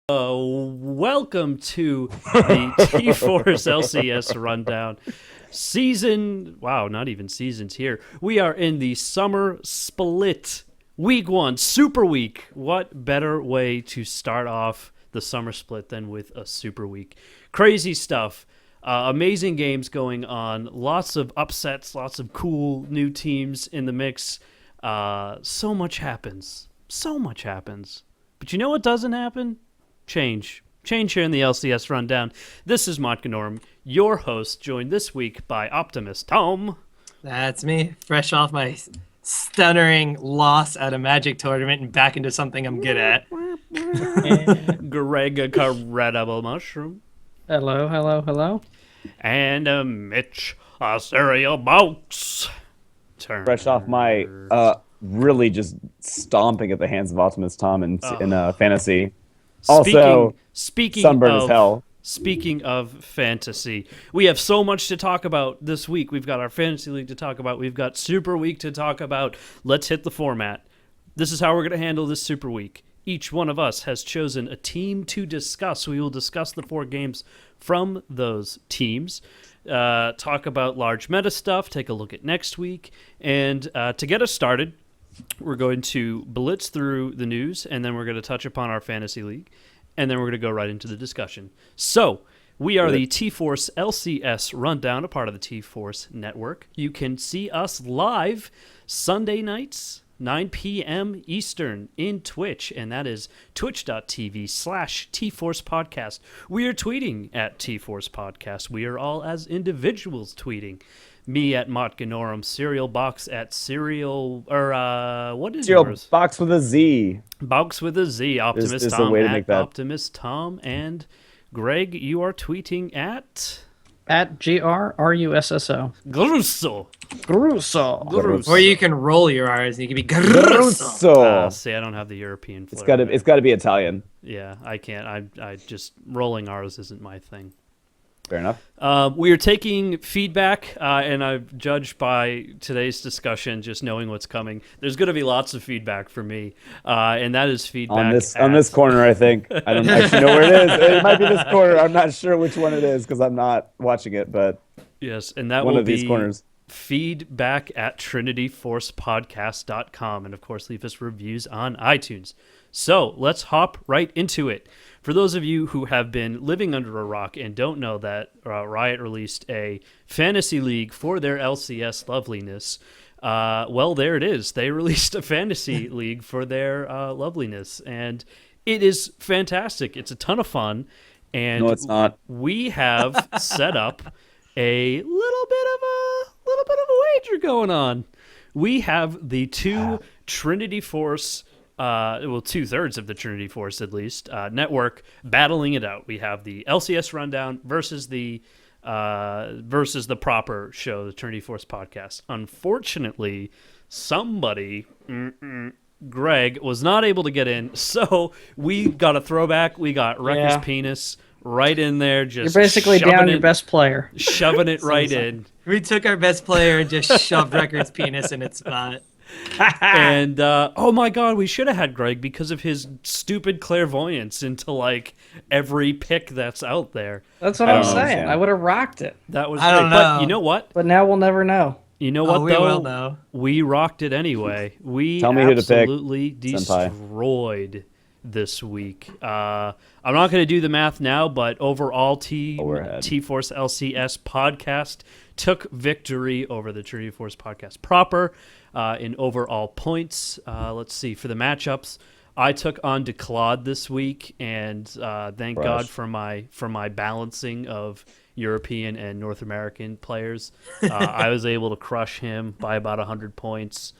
Welcome to the T-Force LCS Rundown. Not even seasons here. We are in the summer split. Week 1, Super Week. What better way to start off the summer split than with a Super Week? Crazy stuff. Amazing games going on. Lots of upsets, lots of cool new teams in the mix. So much happens. But you know what doesn't happen? Change here in the LCS Rundown. This is Montgonorm, your host, joined this week by Optimist Tom. That's me, fresh off my stuttering loss at a Magic tournament and back into something I'm good at. Greg, a Incredible Mushroom. Hello. And Mitch, a Cereal Box. Fresh off my really just stomping at the hands of Optimist Tom in fantasy. Speaking sunburn of, as hell. Speaking of fantasy, we have so much to talk about this week. We've got our fantasy league to talk about. We've got Super Week to talk about. Let's hit the format. This is how we're going to handle this Super Week. Each one of us has chosen a team to discuss. We will discuss the 4 games from those teams, talk about large meta stuff, take a look at next week, and to get us started, we're going to blitz through the news, and then we're going to touch upon our fantasy league, and then we're going to go right into the discussion. So, we are the T-Force LCS Rundown, a part of the T-Force Network. You can see us live Sunday nights, 9 p.m. Eastern in Twitch, and that is twitch.tv/T-Force Podcast. We are tweeting at T-Force Podcast. We are all as individuals tweeting. Me at Montgonorum, Cereal Box at Cereal, what is Cereal yours? Box with a Z. Box with a Z. Optimist There's Tom a way to at make that. Optimist Tom, and Greg, you are tweeting at GRRUSSO. Grusso. Or you can roll your R's and you can be Grusso. Grusso. See, I don't have the European flair. It's got to be Italian. Yeah, I can't. I just rolling R's isn't my thing. Fair enough. We are taking feedback, and I've judged by today's discussion, just knowing what's coming. There's going to be lots of feedback for me, and that is feedback On this corner, I think. I don't actually know where it is. It might be this corner. I'm not sure which one it is because I'm not watching it, but yes, and that one will of these be corners. Feedback at trinityforcepodcast.com, and of course, leave us reviews on iTunes. So let's hop right into it. For those of you who have been living under a rock and don't know that Riot released a fantasy league for their LCS loveliness, well, there it is. They released a fantasy league for their loveliness, and it is fantastic. It's a ton of fun, and No, it's not. We have set up a little bit of a wager going on. We have the two Trinity Force. 2/3 of the Trinity Force, at least, network battling it out. We have the LCS Rundown versus the proper show, the Trinity Force Podcast. Unfortunately, somebody, Greg, was not able to get in, so we got a throwback. We got Wrecker's Penis right in there. Just You're basically down your best player. Shoving it right in. We took our best player and just shoved Record's penis in its spot. And oh my god, we should have had Greg because of his stupid clairvoyance into like every pick that's out there. That's what I'm saying. I would have rocked it. That was I great. don't But know. you know what? But now we'll never know. You know what we though? will know. We rocked it anyway. We Tell me who to pick, absolutely destroyed this week. I'm not going to do the math now, but overall, T-Force LCS podcast took victory over the Trinity Force podcast proper in overall points. Let's see. For the matchups, I took on DeClaude this week, and thank God for my balancing of European and North American players. I was able to crush him by about 100 points.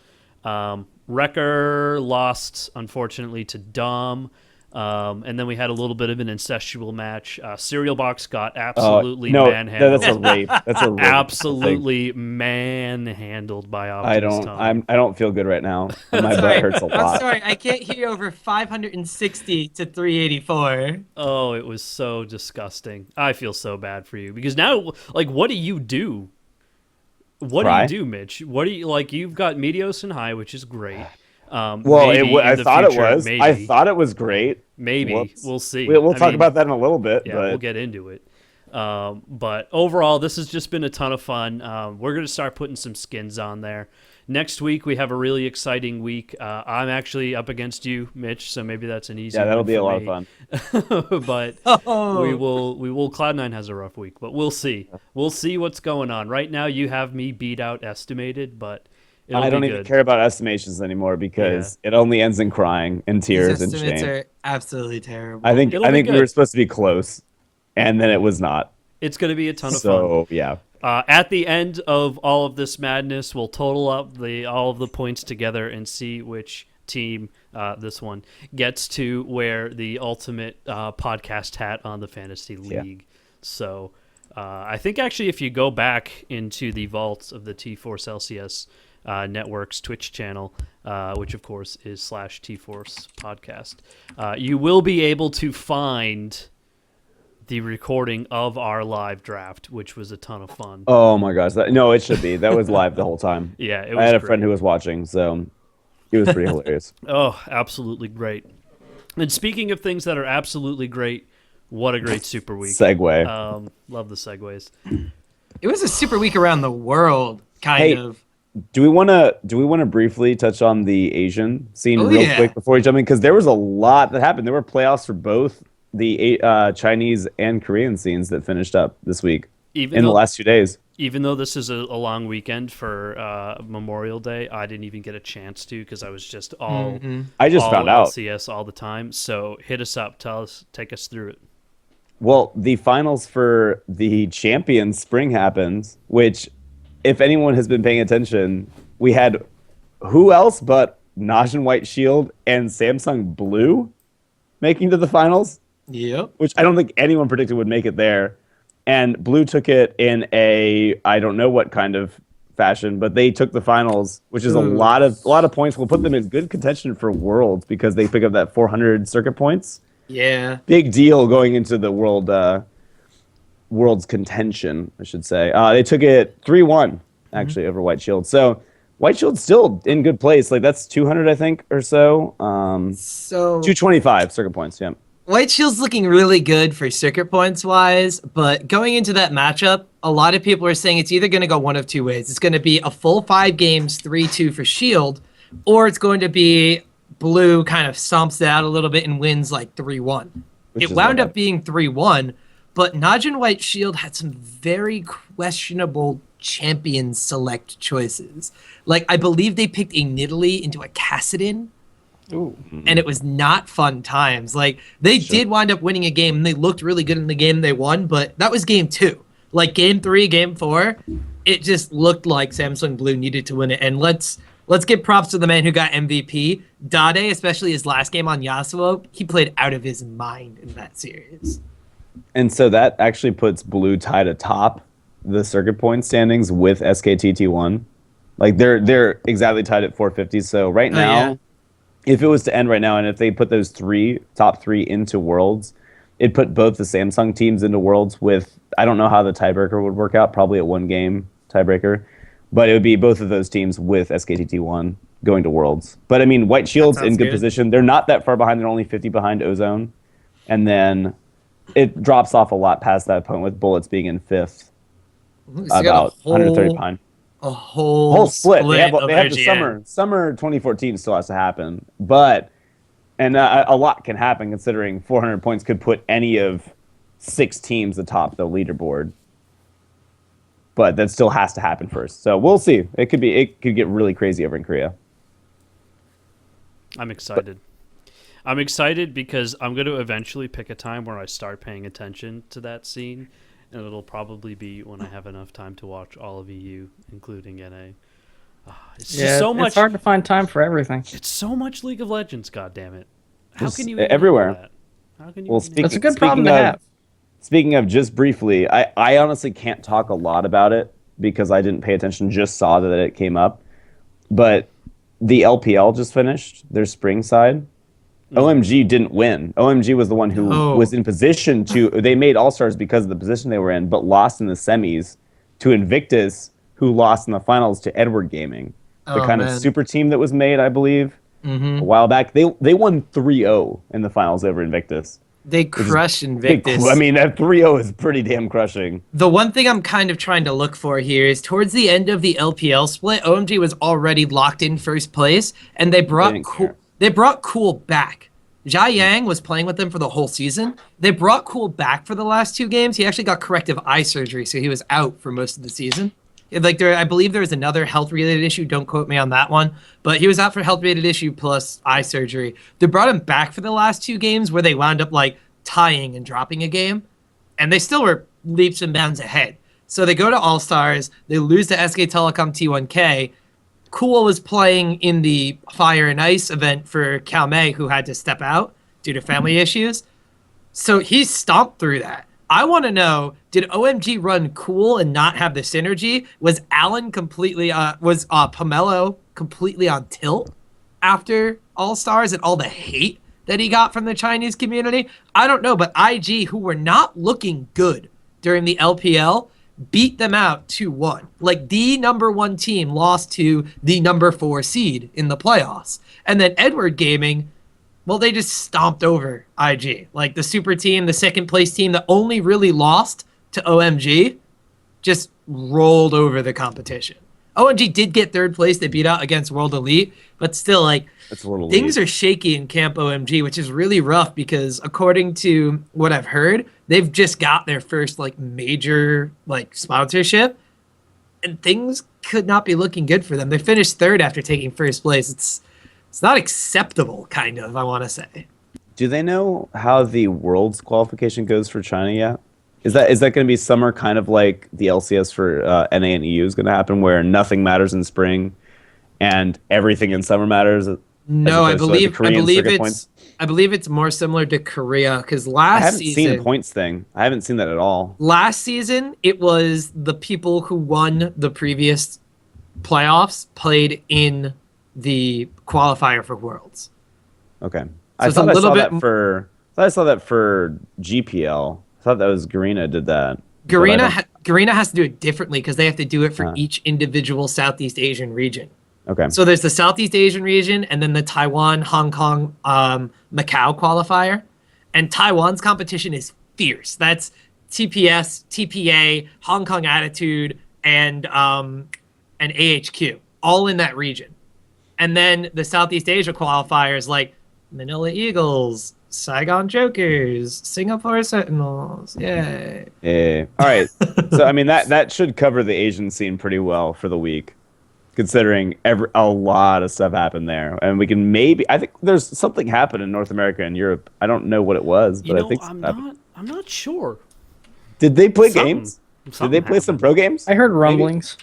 Wrecker lost, unfortunately, to Dom. And then we had a little bit of an incestual match. Cereal Box got absolutely manhandled. That's a rape. That's a rape. Absolutely manhandled by Optimus Tom. I don't feel good right now. My butt hurts a lot. I'm sorry, I can't hear over 560 to 384. Oh, it was so disgusting. I feel so bad for you because now, like, what do you do? What do you do, Mitch? What do you like? You've got Meteos and High, which is great. Well, maybe in I the thought future, it was. Maybe. I thought it was great. Maybe. Whoops. We'll see. We'll I talk mean, about that in a little bit. Yeah, but we'll get into it. But overall, this has just been a ton of fun. We're going to start putting some skins on there. Next week, we have a really exciting week. I'm actually up against you, Mitch, so maybe that's an easy that'll win be a for lot me. of fun. But we will. Cloud9 has a rough week, but we'll see. We'll see what's going on. Right now, you have me beat out estimated, but it'll I don't be even good. care about estimations anymore because it only ends in crying and These tears and estimates shame. are absolutely terrible. I think It'll be we were good. supposed to be close, and then it was not. It's going to be a ton of fun. So yeah. At the end of all of this madness, we'll total up all of the points together and see which team, this one, gets to wear the ultimate podcast hat on the Fantasy League. So I think actually if you go back into the vaults of the T-Force LCS Network's Twitch channel, which of course is /T-Force Podcast, you will be able to find the recording of our live draft, which was a ton of fun. Oh my gosh! No, it should be. That was live the whole time. Yeah, it was. I had a great. friend who was watching, so it was pretty hilarious. Oh, absolutely great. And speaking of things that are absolutely great, what a great Super Week. Segue. Love the segues. It was a super week around the world, kind of. Do we want to briefly touch on the Asian scene Oh, real yeah. quick before we jump in? Because there was a lot that happened. There were playoffs for both the Chinese and Korean scenes that finished up this week in the last 2 days. Even though this is a long weekend for Memorial Day, I didn't even get a chance to because I was just I just found out. LCS all the time. So hit us up, take us through it. Well, the finals for the Champions Spring happened, which, if anyone has been paying attention, we had who else but Najin White Shield and Samsung Blue making to the finals, Yep. which I don't think anyone predicted would make it there. And Blue took it in I don't know what kind of fashion, but they took the finals, which is a lot of points. We'll put them in good contention for Worlds because they pick up that 400 circuit points. Yeah. Big deal going into the World's contention, I should say. They took it 3-1 actually over White Shield. So White Shield's still in good place. Like that's 200, I think, or so. So 225 circuit points. Yeah. White Shield's looking really good for circuit points wise, but going into that matchup, a lot of people are saying it's either going to go one of two ways. It's going to be a full 5 games, 3-2 for Shield, or it's going to be Blue kind of stomps it out a little bit and wins like 3-1. It wound up being 3-1, but Najin White Shield had some very questionable champion select choices. Like, I believe they picked a Nidalee into a Kassadin. Ooh. And it was not fun times. Like, they did wind up winning a game, and they looked really good in the game they won, but that was game 2. Like, game 3, game 4, it just looked like Samsung Blue needed to win it. And let's give props to the man who got MVP. Dade, especially his last game on Yasuo, he played out of his mind in that series. And so that actually puts Blue tied atop the circuit point standings with SKTT1. Like they're exactly tied at 450. So right now, if it was to end right now, and if they put those top three into Worlds, it'd put both the Samsung teams into Worlds with, I don't know how the tiebreaker would work out, probably a 1-game tiebreaker, but it would be both of those teams with SKTT1 going to Worlds. But I mean, White Shield's in good position. They're not that far behind. They're only 50 behind Ozone. And then it drops off a lot past that point with Bullets being in 5th, about 130 behind. A whole split. They have the IGN. summer 2014 still has to happen, but a lot can happen considering 400 points could put any of 6 teams atop the leaderboard. But that still has to happen first. So we'll see. It could get really crazy over in Korea. I'm excited. I'm excited because I'm going to eventually pick a time where I start paying attention to that scene. And it'll probably be when I have enough time to watch all of EU, including NA. It's just so much. It's hard to find time for everything. It's so much League of Legends, goddammit. How can you everywhere? That? How can you? That's a good problem to have. Speaking of, just briefly, I honestly can't talk a lot about it because I didn't pay attention. Just saw that it came up, but the LPL just finished their spring side. OMG didn't win. OMG was the one who was in position to. They made All-Stars because of the position they were in, but lost in the semis to Invictus, who lost in the finals to Edward Gaming, the kind of super team that was made, I believe. Mm-hmm. a while back. They won 3-0 in the finals over Invictus. They crushed Invictus. I mean, that 3-0 is pretty damn crushing. The one thing I'm kind of trying to look for here is towards the end of the LPL split, OMG was already locked in first place, and they brought Cool back. Jia Yang was playing with them for the whole season. They brought Cool back for the last 2 games. He actually got corrective eye surgery, so he was out for most of the season. I believe there was another health-related issue. Don't quote me on that one. But he was out for health-related issue plus eye surgery. They brought him back for the last 2 games where they wound up like tying and dropping a game. And they still were leaps and bounds ahead. So they go to All-Stars. They lose to SK Telecom T1K. Cool was playing in the Fire and Ice event for Calmei, who had to step out due to family issues. So he stomped through that. I want to know, did OMG run Cool and not have the synergy? Was Allen completely, was Pomelo completely on tilt after All-Stars and all the hate that he got from the Chinese community? I don't know, but IG, who were not looking good during the LPL, beat them out 2-1. Like, the number 1 team lost to the number 4 seed in the playoffs. And then Edward Gaming, well, they just stomped over IG. Like, the super team, the second place team that only really lost to OMG, just rolled over the competition. OMG did get 3rd place. They beat out against World Elite, but still, like, things are shaky in Camp OMG, which is really rough because according to what I've heard, they've just got their first, like, major, like, sponsorship, and things could not be looking good for them. They finished 3rd after taking 1st place. It's not acceptable, kind of, I want to say. Do they know how the Worlds qualification goes for China yet? Is that going to be summer, kind of like the LCS for NA and EU is going to happen, where nothing matters in spring and everything in summer matters? No, I believe it's more similar to Korea because I haven't seen the points thing. I haven't seen that at all. Last season, it was the people who won the previous playoffs played in the qualifier for Worlds. Okay, I saw that for GPL. I thought that was Garena did that. Garena has to do it differently because they have to do it for each individual Southeast Asian region. Okay. So there's the Southeast Asian region and then the Taiwan, Hong Kong, Macau qualifier. And Taiwan's competition is fierce. That's TPS, TPA, Hong Kong Attitude, and AHQ, all in that region. And then the Southeast Asia qualifiers like Manila Eagles, Saigon Jokers, Singapore Sentinels. Yay. Yeah. All right. So, I mean, that should cover the Asian scene pretty well for the week, considering a lot of stuff happened there. And we can I think there's something happened in North America and Europe. I don't know what it was, but I think I'm not sure. Did they play games? Did they play some pro games? I heard rumblings.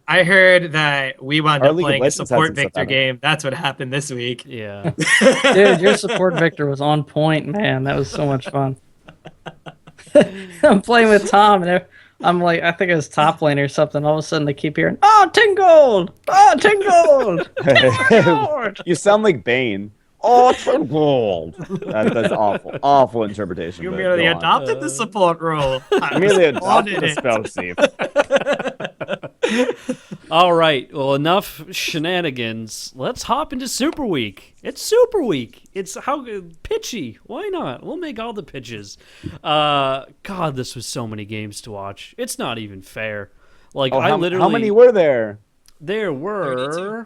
I heard that we wound up playing a support Victor game. That's what happened this week. Yeah. Dude, your support Victor was on point, man. That was so much fun. I'm playing with Tom, and I'm like, I think it was top lane or something. All of a sudden, they keep hearing, "Oh, 10 gold! Oh, 10 gold! Oh, Lord!" You sound like Bane. Oh, 10 gold! That's awful. Awful interpretation. You merely adopted the support role. I merely adopted the spell save. All right. Well, enough shenanigans. Let's hop into Super Week. It's Super Week. It's pitchy. Why not? We'll make all the pitches. God, this was so many games to watch. It's not even fair. Like how many were there? There were 32.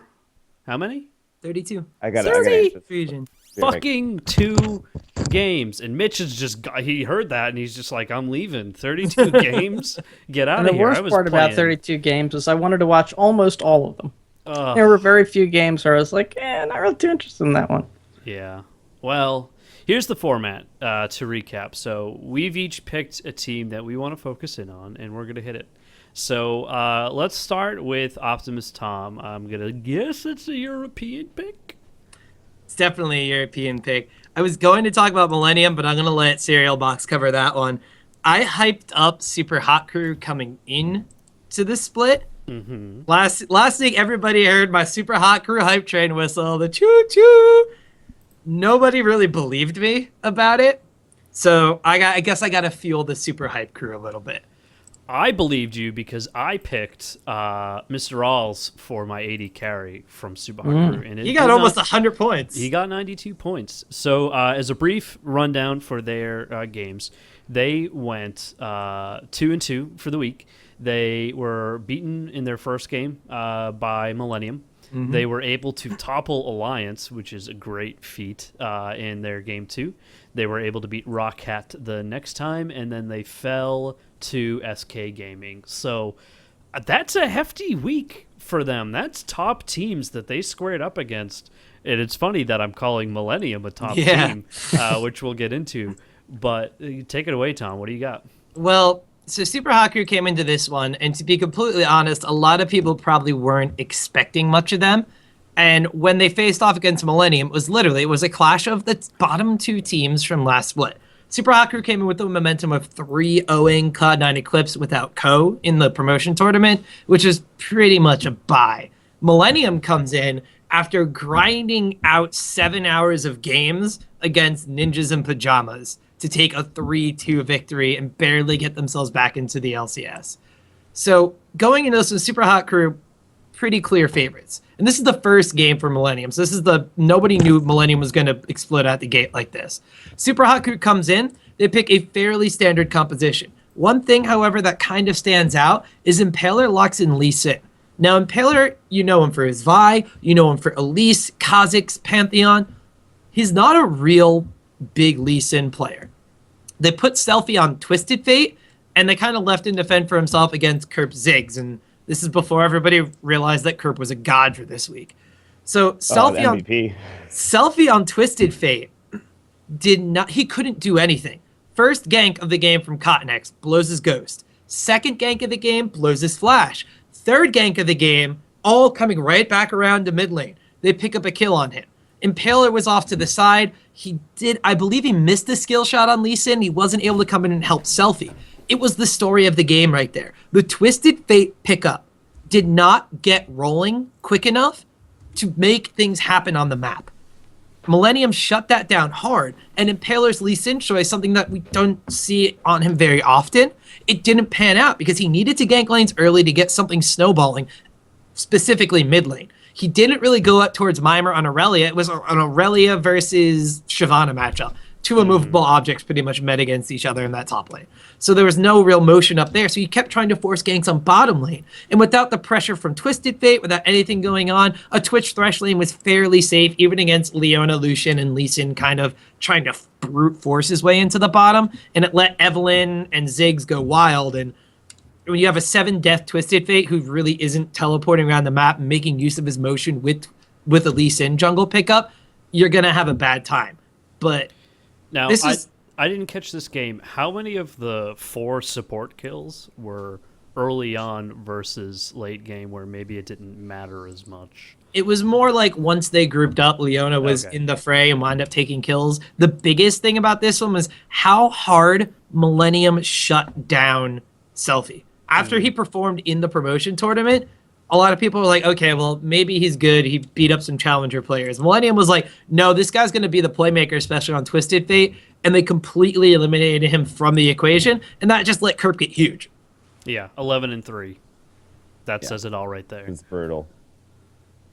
How many? 32. I got 30 Fusion. fucking 2 games, and Mitch is he heard that and he's just like, I'm leaving. 32 games, get out And of the here. worst part about 32 games was I wanted to watch almost all of them. There were very few games where I was like, not really too interested in that one. Yeah. Well, here's the format to recap. So we've each picked a team that we want to focus in on, and we're going to hit it. So let's start with Optimus Tom. I'm going to guess it's a European pick. It's definitely a European pick. I was going to talk about Millennium, but I'm going to let Cereal Box cover that one. I hyped up Super Hot Crew coming in to the split. Mm-hmm. Last week, everybody heard my Super Hot Crew hype train whistle, the choo-choo. Nobody really believed me about it. So I guess I got to fuel the Super Hype Crew a little bit. I believed you because I picked Mr. Alls for my 80 carry from Super Hot Crew. And He got almost 100 points. He got 92 points. So as a brief rundown for their games, they went 2-2 for the week. They were beaten in their first game by Millennium. Mm-hmm. They were able to topple Alliance, which is a great feat in their game 2. They were able to beat Rock Hat the next time, and then they fell to SK Gaming. So that's a hefty week for them. That's top teams that they squared up against. And it's funny that I'm calling Millennium a top team, which we'll get into. But take it away, Tom. What do you got? Well, so Super Hot Crew came into this one, and to be completely honest, a lot of people probably weren't expecting much of them. And when they faced off against Millennium, it was a clash of the bottom 2 teams from last split. Super Hot Crew came in with the momentum of 3-0ing Cloud9 Eclipse without Ko in the promotion tournament, which is pretty much a bye. Millennium comes in after grinding out 7 hours of games against Ninjas in Pajamas to take a 3-2 victory and barely get themselves back into the LCS. So going into this with Super Hot Crew, pretty clear favorites. And this is the first game for Millennium. So nobody knew Millennium was going to explode out the gate like this. Super Hot Crew comes in, they pick a fairly standard composition. One thing, however, that kind of stands out is Impaler locks in Lee Sin. Now, Impaler, you know him for his Vi, you know him for Elise, Kha'Zix, Pantheon. He's not a real big Lee Sin player. They put Selfie on Twisted Fate, and they kind of left him to fend for himself against Kerp Ziggs, and this is before everybody realized that Kerp was a god for this week. So Selfie on Twisted Fate he couldn't do anything. First gank of the game from Cottonex, blows his Ghost. Second gank of the game, blows his Flash. Third gank of the game, all coming right back around to mid lane. They pick up a kill on him. Impaler was off to the side. I believe he missed the skill shot on Lee Sin. He wasn't able to come in and help Selfie. It was the story of the game right there. The Twisted Fate pickup did not get rolling quick enough to make things happen on the map. Millennium shut that down hard, and Impaler's Lee Sin choice, something that we don't see on him very often, it didn't pan out because he needed to gank lanes early to get something snowballing, specifically mid lane. He didn't really go up towards Mimer on Aurelia. It was an Aurelia versus Shyvana matchup. 2 immovable objects pretty much met against each other in that top lane. So there was no real motion up there, so he kept trying to force ganks on bottom lane. And without the pressure from Twisted Fate, without anything going on, a Twitch Thresh lane was fairly safe, even against Leona, Lucian, and Lee Sin kind of trying to brute force his way into the bottom, and it let Evelynn and Ziggs go wild. And when you have a 7-death Twisted Fate who really isn't teleporting around the map and making use of his motion with a Lee Sin jungle pickup, you're going to have a bad time. But now, I didn't catch this game. How many of the 4 support kills were early on versus late game where maybe it didn't matter as much? It was more like once they grouped up, Leona was in the fray and wound up taking kills. The biggest thing about this one was how hard Millennium shut down Selfie. After he performed in the promotion tournament, a lot of people were like, okay, well, maybe he's good. He beat up some challenger players. Millennium was like, no, this guy's going to be the playmaker, especially on Twisted Fate. And they completely eliminated him from the equation. And that just let Kerp get huge. Yeah, 11-3. That says it all right there. It's brutal.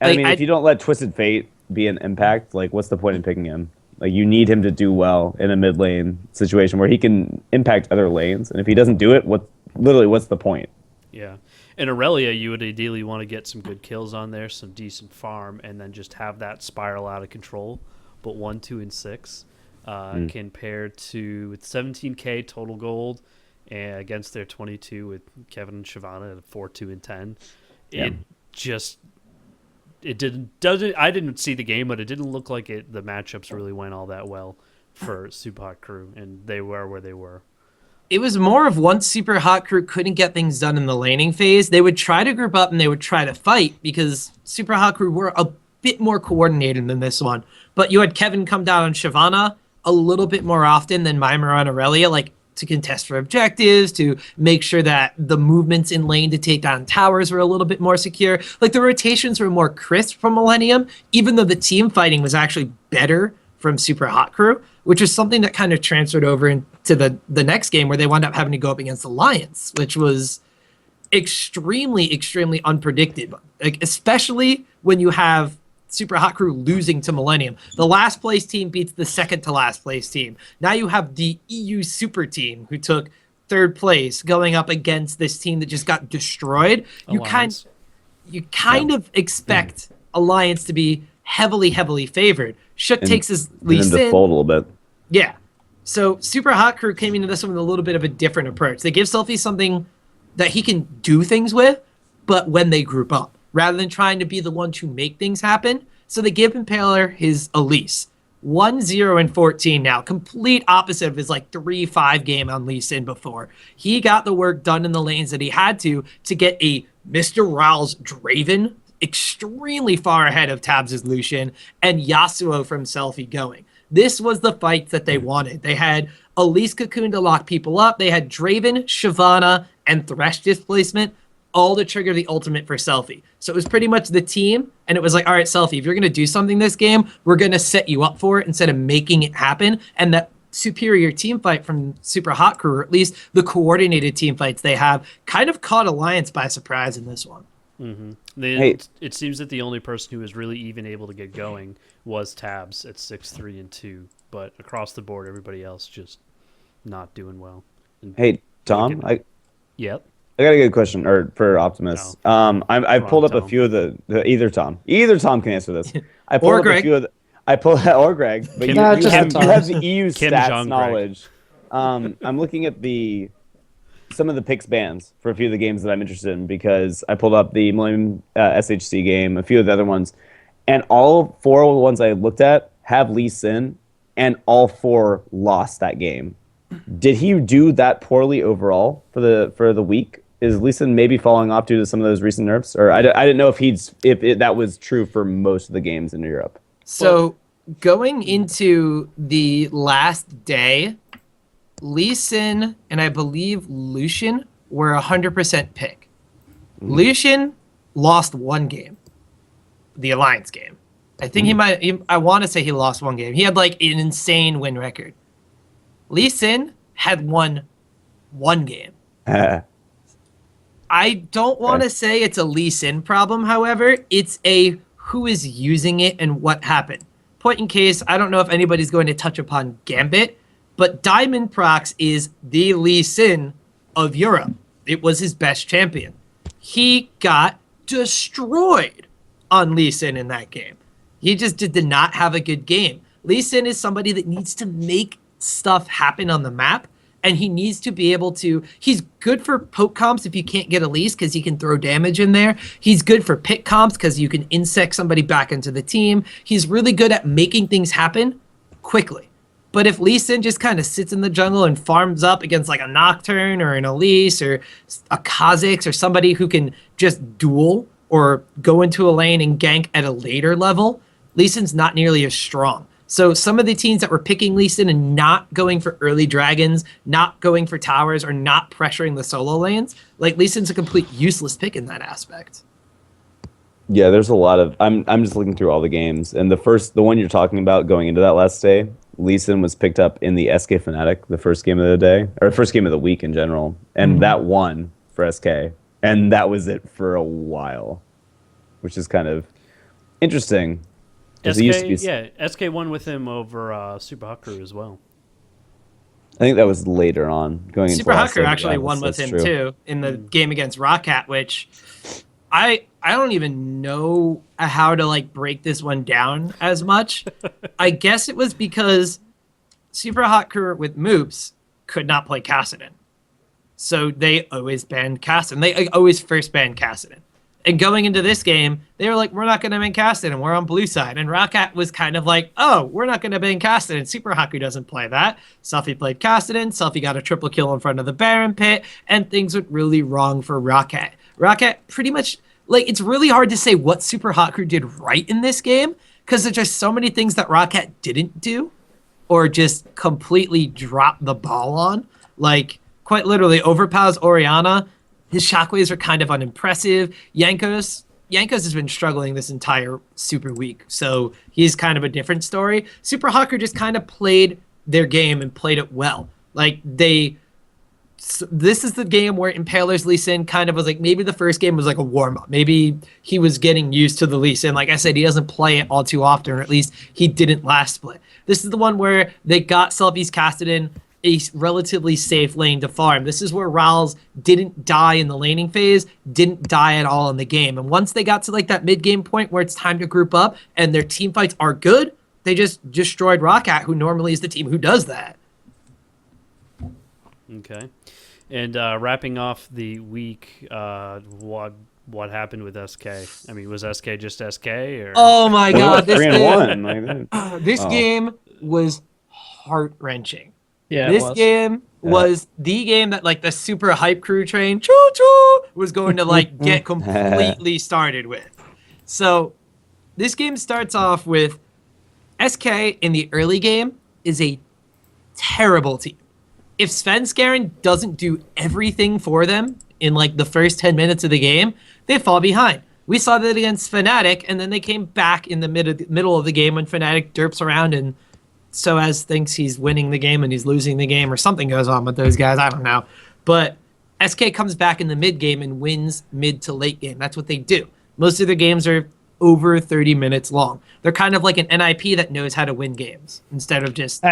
And if you don't let Twisted Fate be an impact, like, what's the point in picking him? Like, you need him to do well in a mid lane situation where he can impact other lanes. And if he doesn't do it, what's the point? Yeah. In Aurelia, you would ideally want to get some good kills on there, some decent farm, and then just have that spiral out of control. But 1, 2, and 6 compared to with 17k total gold and against their 22 with Kevin and Shyvana at 4, 2, and 10. Yeah. I didn't see the game, but it didn't look like the matchups really went all that well for Super Hot Crew, and they were where they were. It was more of once Super Hot Crew couldn't get things done in the laning phase, they would try to group up and they would try to fight because Super Hot Crew were a bit more coordinated than this one. But you had Kevin come down on Shyvana a little bit more often than Mimer on Aurelia, like to contest for objectives, to make sure that the movements in lane to take down towers were a little bit more secure. Like the rotations were more crisp from Millennium, even though the team fighting was actually better from Super Hot Crew, which is something that kind of transferred over to the next game where they wound up having to go up against Alliance, which was extremely unpredictable, like especially when you have Super Hot Crew losing to Millennium. The last place team beats the second to last place team. Now you have the EU Super Team who took third place going up against this team that just got destroyed. Alliance. You kind of expect Alliance to be heavily favored. Shook takes his Lee them to Sin. fold a little bit. Yeah. So Super Hot Crew came into this one with a little bit of a different approach. They give Selfie something that he can do things with, but when they group up, rather than trying to be the one to make things happen. So they give Impaler his Elise. 1-0-14 now. Complete opposite of his like 3-5 game on Lee Sin before. He got the work done in the lanes that he had to get a Mr. Rowell's Draven extremely far ahead of Tabs' Lucian and Yasuo from Selfie going. This was the fight that they wanted. They had Elise Cocoon to lock people up. They had Draven, Shyvana, and Thresh displacement, all to trigger the ultimate for Selfie. So it was pretty much the team, and it was like, all right, Selfie, if you're going to do something this game, we're going to set you up for it instead of making it happen. And that superior team fight from Super Hot Crew, or at least the coordinated team fights they have, kind of caught Alliance by surprise in this one. It seems that the only person who was really even able to get going was Tabs at 6-3-2, but across the board, everybody else just not doing well. And Hey, Tom, Yep. I got a good question, or for Optimus. I've pulled up Tom. a few of the either Tom can answer this. I pulled Or up Greg. a few of the, I pulled or Greg, but Kim- you, No, you, just have, Tom. you have the EU Kim stats Jong-Greg. knowledge. I'm looking at some of the picks bans for a few of the games that I'm interested in because I pulled up the Millennium SHC game, a few of the other ones, and all 4 of the ones I looked at have Lee Sin, and all 4 lost that game. Did he do that poorly overall for the week? Is Lee Sin maybe falling off due to some of those recent nerfs? Or I didn't know if that was true for most of the games in Europe. So going into the last day, Lee Sin and I believe Lucian were 100% pick. Lucian lost 1 game, the Alliance game. I think I want to say he lost 1 game. He had like an insane win record. Lee Sin had won 1 game. I don't want to say it's a Lee Sin problem, however. It's a who is using it and what happened. Point in case, I don't know if anybody's going to touch upon Gambit, but Diamond Prox is the Lee Sin of Europe. It was his best champion. He got destroyed on Lee Sin in that game. He just did not have a good game. Lee Sin is somebody that needs to make stuff happen on the map, and he needs to be able to. He's good for poke comps if you can't get Elise because he can throw damage in there. He's good for pick comps because you can insect somebody back into the team. He's really good at making things happen quickly. But if Lee Sin just kind of sits in the jungle and farms up against like a Nocturne or an Elise or a Kha'Zix or somebody who can just duel or go into a lane and gank at a later level, Lee Sin's not nearly as strong. So some of the teams that were picking Lee Sin and not going for early dragons, not going for towers, or not pressuring the solo lanes, like Lee Sin's a complete useless pick in that aspect. Yeah, there's a lot of. I'm just looking through all the games, and the one you're talking about going into that last day, Lee Sin was picked up in the SK Fnatic, the first game of the day, or first game of the week in general, and that won for SK, and that was it for a while, which is kind of interesting. SK won with him over Super Hot Crew as well. I think that was later on going into Super last Hacker day, actually yeah, won with that's him true. too in the game against Roccat, which I don't even know how to like break this one down as much. I guess it was because Super Hot Crew with Moops could not play Kassadin. So they always banned Kassadin. They always first banned Kassadin. And going into this game, they were like, we're not going to ban Kassadin, we're on blue side. And Roccat was kind of like, oh, we're not going to ban Kassadin. Super Haku doesn't play that. Selfie played Kassadin. Selfie got a triple kill in front of the Baron pit, and things went really wrong for Roccat. Roccat pretty much, like, it's really hard to say what Super Hot Crew did right in this game, because there's just so many things that Roccat didn't do, or just completely dropped the ball on. Like, quite literally, overpowers Orianna. His shockwaves are kind of unimpressive. Yankos has been struggling this entire Super Week, so he's kind of a different story. Super Hawker just kind of played their game and played it well. Like this is the game where Impaler's Lee Sin kind of was like, maybe the first game was like a warm-up. Maybe he was getting used to the Lee Sin. Like I said, he doesn't play it all too often, or at least he didn't last split. This is the one where they got Selfies casted in a relatively safe lane to farm. This is where Ral's didn't die in the laning phase, didn't die at all in the game. And once they got to like that mid-game point where it's time to group up and their team fights are good, they just destroyed Roccat, who normally is the team who does that. Okay. And wrapping off the week, what happened with SK? I mean, was SK just SK? Or? Oh my god, this 3-1. Like, this game was heart-wrenching. Yeah, This game was the game that like the super hype crew train choo-choo was going to like get completely started with. So this game starts off with SK in the early game is a terrible team. If Svenskeren doesn't do everything for them in like the first 10 minutes of the game, they fall behind. We saw that against Fnatic, and then they came back in the middle of the game when Fnatic derps around and Soaz thinks he's winning the game and he's losing the game, or something goes on with those guys. I don't know. But SK comes back in the mid game and wins mid to late game. That's what they do. Most of their games are over 30 minutes long. They're kind of like an NIP that knows how to win games instead of just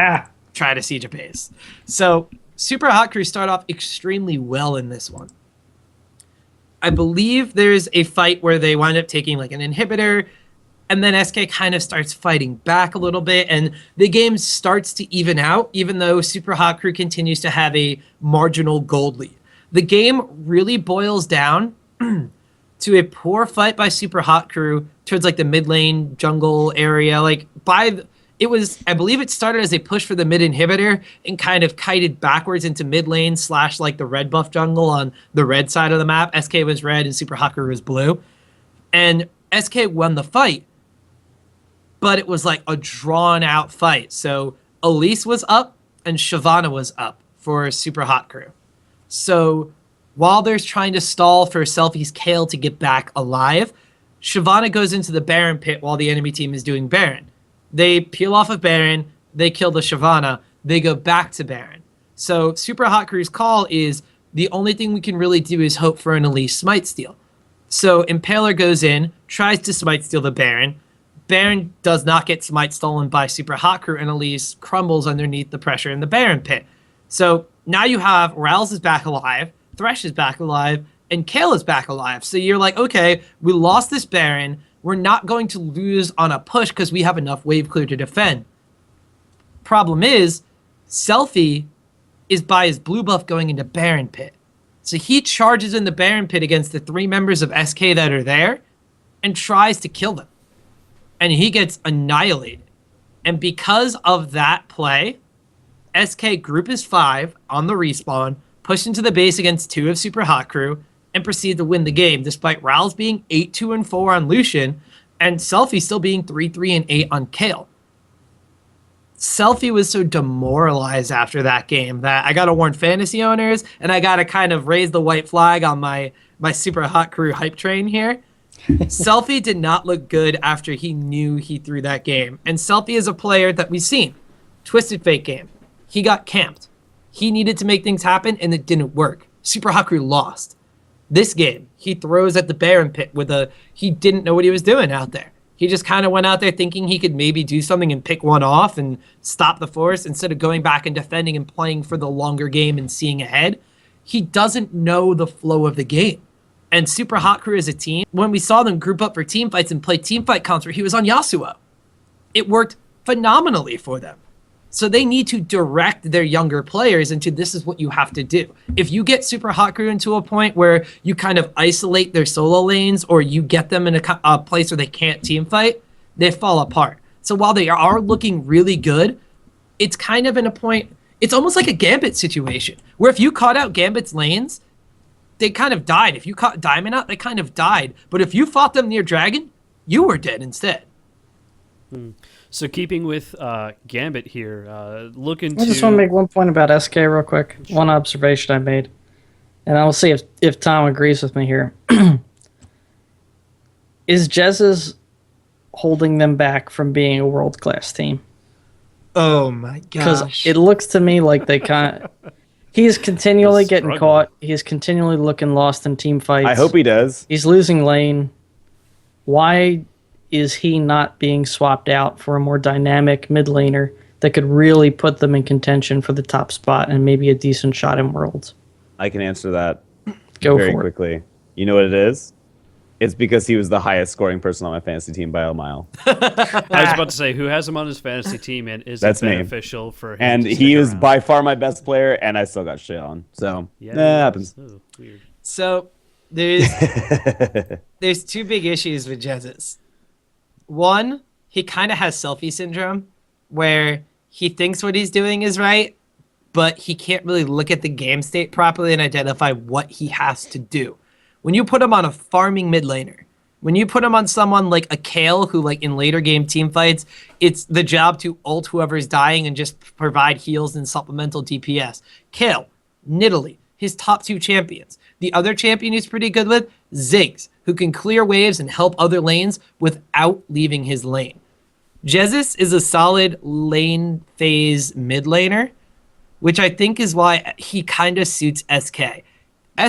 try to siege a base. So Super Hot Crew start off extremely well in this one. I believe there's a fight where they wind up taking like an inhibitor, and then SK kind of starts fighting back a little bit, and the game starts to even out, even though Super Hot Crew continues to have a marginal gold lead. The game really boils down to a poor fight by Super Hot Crew towards like the mid lane jungle area. Like I believe it started as a push for the mid inhibitor and kind of kited backwards into mid lane / like the red buff jungle on the red side of the map. SK was red and Super Hot Crew was blue. And SK won the fight, but it was like a drawn out fight. So Elise was up and Shyvana was up for Super Hot Crew. So while they're trying to stall for Selfie's Kale to get back alive, Shyvana goes into the Baron pit while the enemy team is doing Baron. They peel off of Baron, they kill the Shyvana, they go back to Baron. So Super Hot Crew's call is the only thing we can really do is hope for an Elise smite steal. So Impaler goes in, tries to smite steal the Baron. Baron does not get smite stolen by Super Hot Crew, and Elise crumbles underneath the pressure in the Baron pit. So now you have Ral's is back alive, Thresh is back alive, and Kale is back alive. So you're like, okay, we lost this Baron. We're not going to lose on a push because we have enough wave clear to defend. Problem is, Selfie is by his blue buff going into Baron pit. So he charges in the Baron pit against the 3 members of SK that are there and tries to kill them. And he gets annihilated. And because of that play, SK group is 5 on the respawn, push into the base against 2 of Super Hot Crew, and proceed to win the game, despite Ral's being 8-2-4 on Lucian, and Selfie still being 3-3-8 on Kale. Selfie was so demoralized after that game that I gotta warn fantasy owners, and I gotta kind of raise the white flag on my Super Hot Crew hype train here. Selfie did not look good after he knew he threw that game. And Selfie is a player that we've seen. Twisted Fate game. He got camped. He needed to make things happen, and it didn't work. Super Hot Crew lost. This game, he throws at the Baron pit he didn't know what he was doing out there. He just kind of went out there thinking he could maybe do something and pick one off and stop the force instead of going back and defending and playing for the longer game and seeing ahead. He doesn't know the flow of the game. And Super Hot Crew as a team, when we saw them group up for team fights and play team fight comps where he was on Yasuo, it worked phenomenally for them. So they need to direct their younger players into this is what you have to do. If you get Super Hot Crew into a point where you kind of isolate their solo lanes or you get them in a place where they can't team fight, they fall apart. So while they are looking really good, it's kind of in a point, it's almost like a Gambit situation where if you caught out Gambit's lanes, they kind of died. If you caught Diamond out, they kind of died. But if you fought them near Dragon, you were dead instead. So keeping with Gambit here, looking to... I just want to make one point about SK real quick. Sure. One observation I made. And I'll see if Tom agrees with me here. Is Jez's holding them back from being a world-class team? Oh my Because gosh. it looks to me like they kind of. He's continually The getting struggle. caught. He's continually looking lost in team fights. I hope he does. He's losing lane. Why is he not being swapped out for a more dynamic mid laner that could really put them in contention for the top spot and maybe a decent shot in Worlds? I can answer that Go very for it. quickly. You know what it is? It's because he was the highest scoring person on my fantasy team by a mile. I was about to say, who has him on his fantasy team, and is That's it me. beneficial for him? And to he stick is around? by far my best player, and I still got shit on. So, Yeah, it happens. Oh, weird. So there's two big issues with Jesus. One, he kind of has selfie syndrome, where he thinks what he's doing is right, but he can't really look at the game state properly and identify what he has to do. When you put him on a farming mid laner, when you put him on someone like a Kale, who like in later game team fights, it's the job to ult whoever's dying and just provide heals and supplemental DPS. Kale, Nidalee, his top two champions. The other champion he's pretty good with, Ziggs, who can clear waves and help other lanes without leaving his lane. Jesus is a solid lane phase mid laner, which I think is why he kind of suits SK.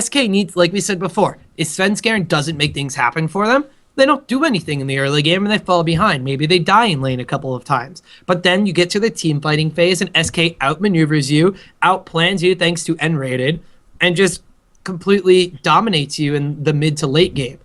SK needs, like we said before, if Svenskeren doesn't make things happen for them, they don't do anything in the early game and they fall behind. Maybe they die in lane a couple of times. But then you get to the team fighting phase and SK outmaneuvers you, outplans you thanks to N-rated, and just completely dominates you in the mid to late game.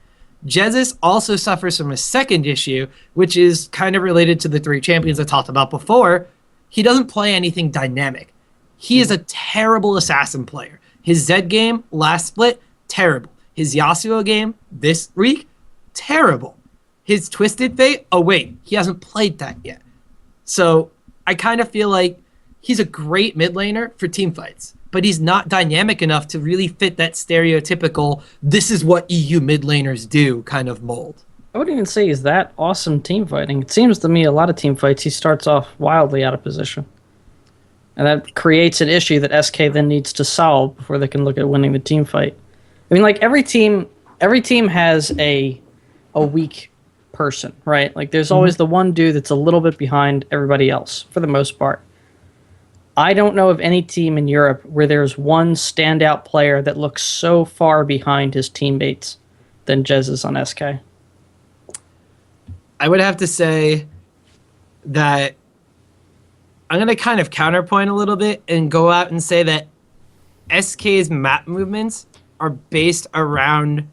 Jesus also suffers from a second issue, which is kind of related to the three champions I talked about before. He doesn't play anything dynamic. He is a terrible assassin player. His Zed game, last split, terrible. His Yasuo game, this week, terrible. His Twisted Fate, oh wait, he hasn't played that yet. So I kind of feel like he's a great mid laner for team fights, but he's not dynamic enough to really fit that stereotypical, this is what EU mid laners do kind of mold. I wouldn't even say he's that awesome team fighting. It seems to me a lot of team fights he starts off wildly out of position. And that creates an issue that SK then needs to solve before they can look at winning the team fight. I mean, like every team has a weak person, right? Like there's always the one dude that's a little bit behind everybody else for the most part. I don't know of any team in Europe where there's one standout player that looks so far behind his teammates than Jez is on SK. I would have to say that I'm going to kind of counterpoint a little bit and go out and say that SK's map movements are based around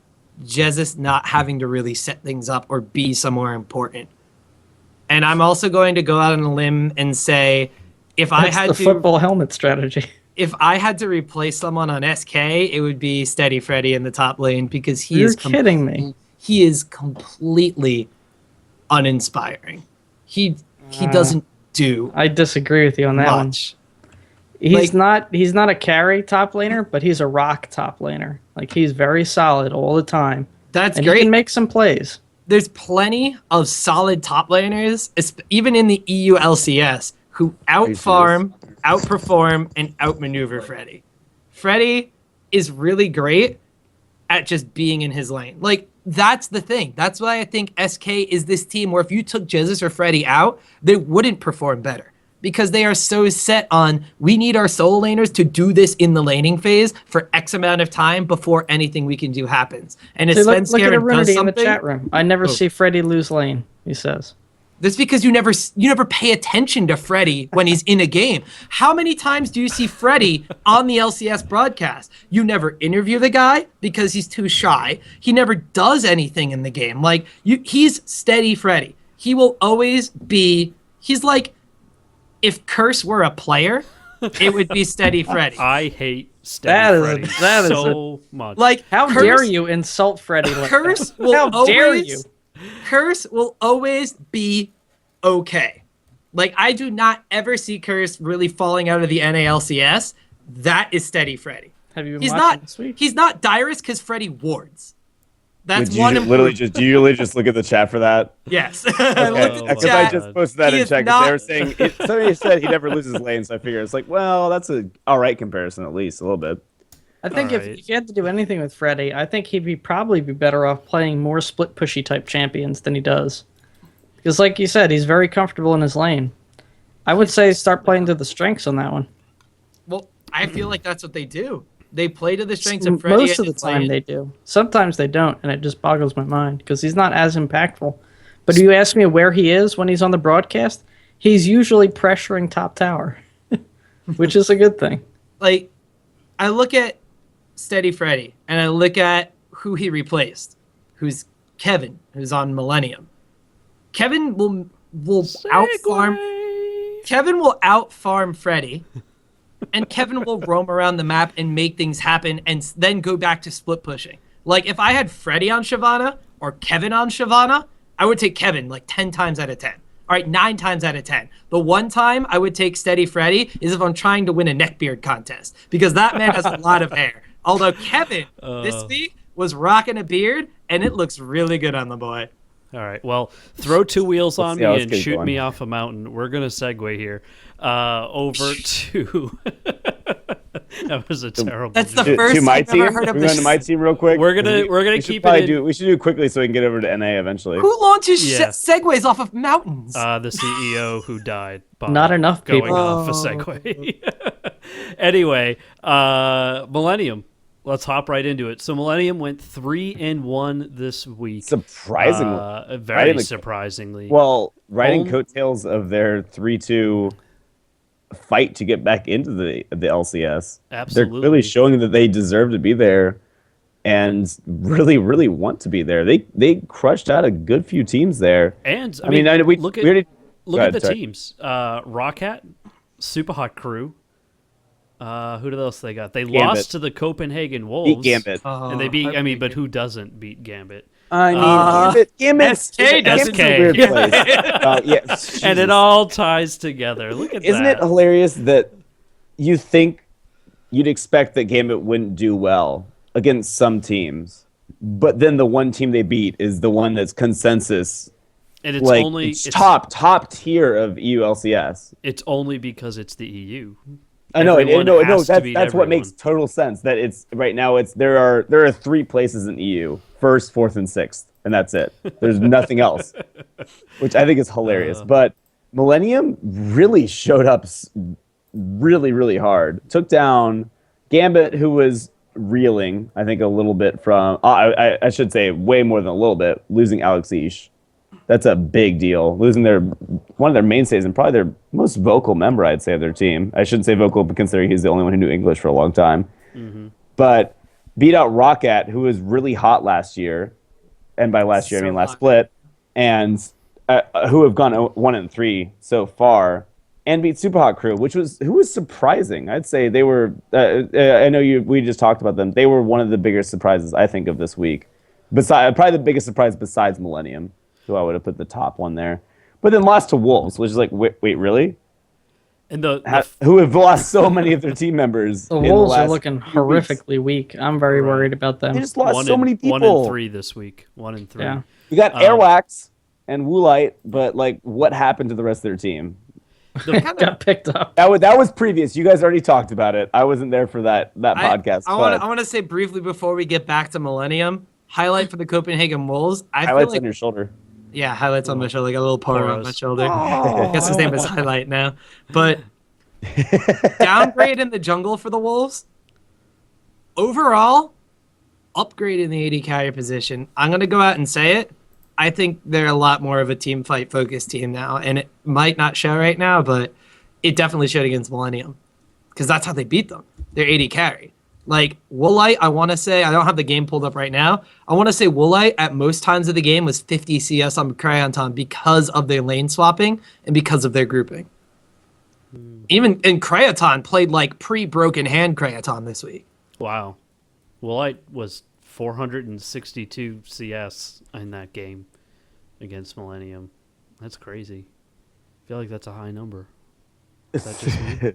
Jesus not having to really set things up or be somewhere important. And I'm also going to go out on a limb and say if I That's had the to football helmet strategy. if I had to replace someone on SK, it would be Steady Freddy in the top lane because he You're is kidding me. He is completely uninspiring. He doesn't do I disagree with you on that one. much. He's not a carry top laner, but he's a rock top laner. Like he's very solid all the time. That's And great. he can make some plays. There's plenty of solid top laners, even in the EU LCS, who outfarm, outperform, and outmaneuver Freddy. Freddy is really great at just being in his lane. Like, that's the thing. That's why I think SK is this team where if you took Jesus or Freddy out, they wouldn't perform better. Because they are so set on, we need our solo laners to do this in the laning phase for X amount of time before anything we can do happens. And if See, Sven look at Skaren does Arinity in the something, chat room. I never see Freddy lose lane, he says. that's because you never pay attention to Freddy when he's in a game. How many times do you see Freddy on the LCS broadcast? You never interview the guy because he's too shy. He never does anything in the game. Like he's steady Freddy. He will always be. He's like if Curse were a player, it would be steady Freddy. I hate Steady Freddy that is so much. Like How Curse, dare you insult Freddy like Curse that? will How always, dare you? Curse will always be okay. Like I do not ever see Curse really falling out of the NALCS. That is steady Freddy. Have you been He's watching not. this week? He's not Dyrus because Freddy wards. That's Would one. you literally just do you literally just look at the chat for that? Yes. I looked at the Because chat. I just posted that He in is chat because they not- were saying somebody said he never loses lane, so I figure it's like, well, that's a all right comparison at least a little bit. I think Alright. if you had to do anything with Freddy, I think he'd probably be better off playing more split pushy type champions than he does. Because like you said, he's very comfortable in his lane. I would say start playing to the strengths on that one. Well, I feel like that's what they do. They play to the strengths of Freddie. Most of the time they do. Sometimes they don't, and it just boggles my mind because he's not as impactful. But do you ask me where he is when he's on the broadcast? He's usually pressuring top tower, which is a good thing. Like, I look at Steady Freddy, and I look at who he replaced, who's Kevin, who's on Millennium. Kevin will outfarm. Kevin will outfarm Freddy, and Kevin will roam around the map and make things happen, and then go back to split pushing. Like, if I had Freddy on Shyvana or Kevin on Shyvana, I would take Kevin like 10 times out of 10. All right, 9 times out of 10. The one time I would take Steady Freddy is if I'm trying to win a neckbeard contest, because that man has a lot of hair. Although Kevin this week was rocking a beard, and it looks really good on the boy. All right, well, throw 2 wheels on me and keep shoot going. me off a mountain. We're going to segue here over to... That was a terrible That's the joke. first to my I've team. ever heard of We're this. going to my team real quick. We're gonna We should keep probably it in- We should do it quickly so we can get over to NA eventually. Who launches Yeah. segues off of mountains? The CEO who died. By Not enough going people. off a segue. Anyway, Millennium. Let's hop right into it. So Millennium went 3-1 this week. Surprisingly. Very Right, surprisingly. Well, riding Home- coattails of their 3-2 fight to get back into the LCS. Absolutely. They're clearly showing that they deserve to be there and really, really want to be there. They crushed out a good few teams there. And I mean, we look at we already, look go at ahead, the sorry. teams. Rockat, Super Hot Crew. Who else they got? They lost to the Copenhagen Wolves. Beat Gambit. And they beat. I mean, but who doesn't beat Gambit? I mean, Gambit's SK Gambit's doesn't- a weird SK. place. Yeah, And Jesus. it all ties together. Look at Isn't that. it hilarious that you think you'd expect that Gambit wouldn't do well against some teams, but then the one team they beat is the one that's consensus, And it's like only it's top tier of EU LCS. It's only because it's the EU. I know, Everyone no, has to that's beat what everyone. makes total sense. That it's right now. There are 3 places in EU: first, fourth, and sixth, and that's it. There's nothing else, which I think is hilarious. But Millennium really showed up really, really hard. Took down Gambit, who was reeling, I think, a little bit from. I should say way more than a little bit. Losing Alex Ish. That's a big deal. Losing one of their mainstays and probably their most vocal member, I'd say, of their team. I shouldn't say vocal, but considering he's the only one who knew English for a long time. Mm-hmm. But beat out Rockat, who was really hot last year, and by last year I mean last split, and who have gone 1-3 so far, and beat Super Hot Crew, who was surprising. I'd say they were. I know we just talked about them. They were one of the biggest surprises I think of this week. Probably the biggest surprise besides Millennium, who I would have put the top one there. But then lost to Wolves, which is like, wait, really? And Who have lost so many of their team members. The in Wolves are last looking few weeks. horrifically weak. I'm very worried about them. They just lost so many people. 1-3 this week. 1-3. Yeah. You got Airwax and Woolite, but like, what happened to the rest of their team? Got picked up. That was previous. You guys already talked about it. I wasn't there for that podcast. I want to say briefly before we get back to Millennium, highlight for the Copenhagen Wolves. I highlights feel like on your shoulder. Yeah, highlights on my shoulder, like a little poro on my Poros. shoulder. I guess his name is Highlight now. But downgrade in the jungle for the Wolves. Overall, upgrade in the AD carry position. I'm going to go out and say it. I think they're a lot more of a team fight focused team now. And it might not show right now, but it definitely showed against Millennium. Because that's how they beat them. They're AD carry. Like, Woolite, I want to say, I don't have the game pulled up right now. I want to say Woolite at most times of the game was 50 CS on Crayon because of their lane swapping and because of their grouping. Even in Crayon played like pre-broken hand Crayon this week. Wow. Woolite was 462 CS in that game against Millennium. That's crazy. I feel like that's a high number. Is that just me?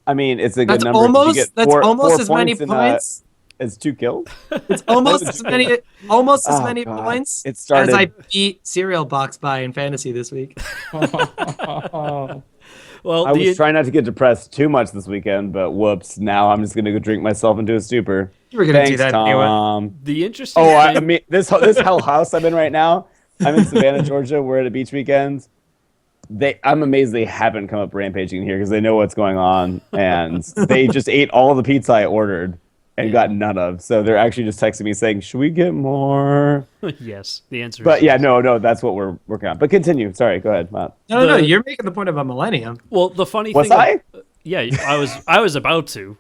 I mean, it's a good That's number. Did you almost get that's four almost as many points in, points. as 2 kills. It's almost as many Oh, many God. points It started- as I beat Cereal Box by in fantasy this week. Well, I was trying not to get depressed too much this weekend, but whoops! Now I'm just gonna go drink myself into a stupor. You were gonna do Thanks, that anyway. Tom. the interesting Oh, thing, I mean, this hell house I'm in right now. I'm in Savannah, Georgia. We're at a beach weekend. I'm amazed they haven't come up rampaging here because they know what's going on, and they just ate all the pizza I ordered and got none of. So they're actually just texting me saying, "Should we get more?" Yes, the answer. But is yeah, yes. no, that's what we're working on. But continue. Sorry, go ahead, Matt. No, you're making the point about Millennium. Well, the funny Was thing. I? Yeah, I was about to,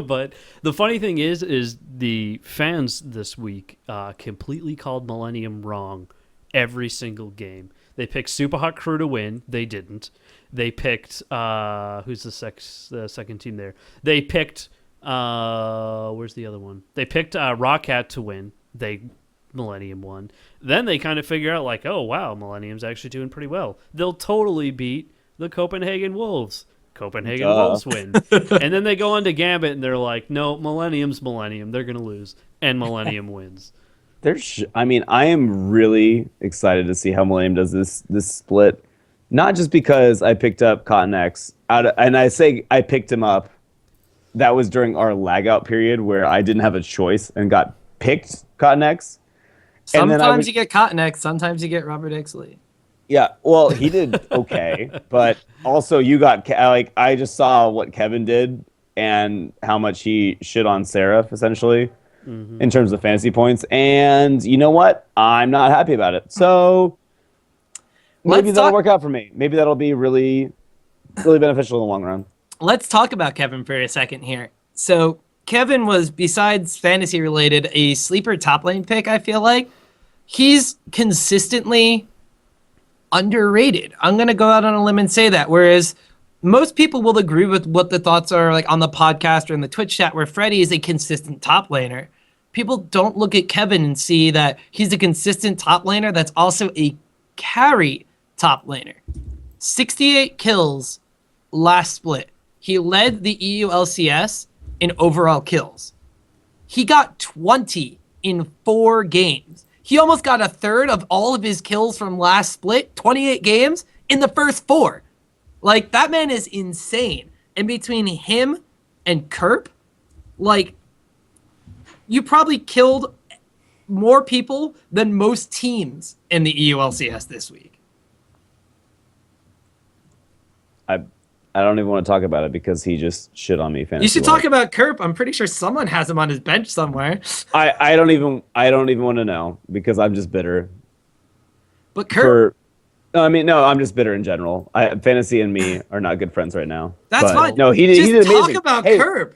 but the funny thing is the fans this week completely called Millennium wrong every single game. They picked Super Hot Crew to win. They didn't. They picked who's the second team there? They picked where's the other one? They picked Rockcat to win. Millennium won. Then they kind of figure out like, oh wow, Millennium's actually doing pretty well. They'll totally beat the Copenhagen Wolves. Copenhagen Wolves win. And then they go on to Gambit and they're like, no, Millennium's Millennium. They're gonna lose, and Millennium wins. I am really excited to see how Millennium does this split. Not just because I picked up Cotton X and I say I picked him up. That was during our lag out period where I didn't have a choice and got picked Cotton X. Sometimes you get Cotton X, sometimes you get Robert X. Lee. Yeah, well, he did okay, but also you got I just saw what Kevin did and how much he shit on Seraph essentially in terms of fantasy points, and you know what? I'm not happy about it. So maybe that'll work out for me. Maybe that'll be really, really beneficial in the long run. Let's talk about Kevin for a second here. So Kevin was, besides fantasy related, a sleeper top lane pick. I feel like he's consistently underrated. I'm going to go out on a limb and say that. Whereas most people will agree with what the thoughts are like on the podcast or in the Twitch chat where Freddie is a consistent top laner. People don't look at Kevin and see that he's a consistent top laner that's also a carry top laner. 68 kills last split. He led the EU LCS in overall kills. He got 20 in 4 games. He almost got a third of all of his kills from last split, 28 games, in the first 4. Like, that man is insane. And between him and Kerp, like, you probably killed more people than most teams in the EU LCS this week. I don't even want to talk about it because he just shit on me. You should talk about Kerp. I'm pretty sure someone has him on his bench somewhere. I don't even want to know because I'm just bitter. But Kerp, I'm just bitter in general. Fantasy and me are not good friends right now. That's fine. No, he did amazing. Talk about Kerp.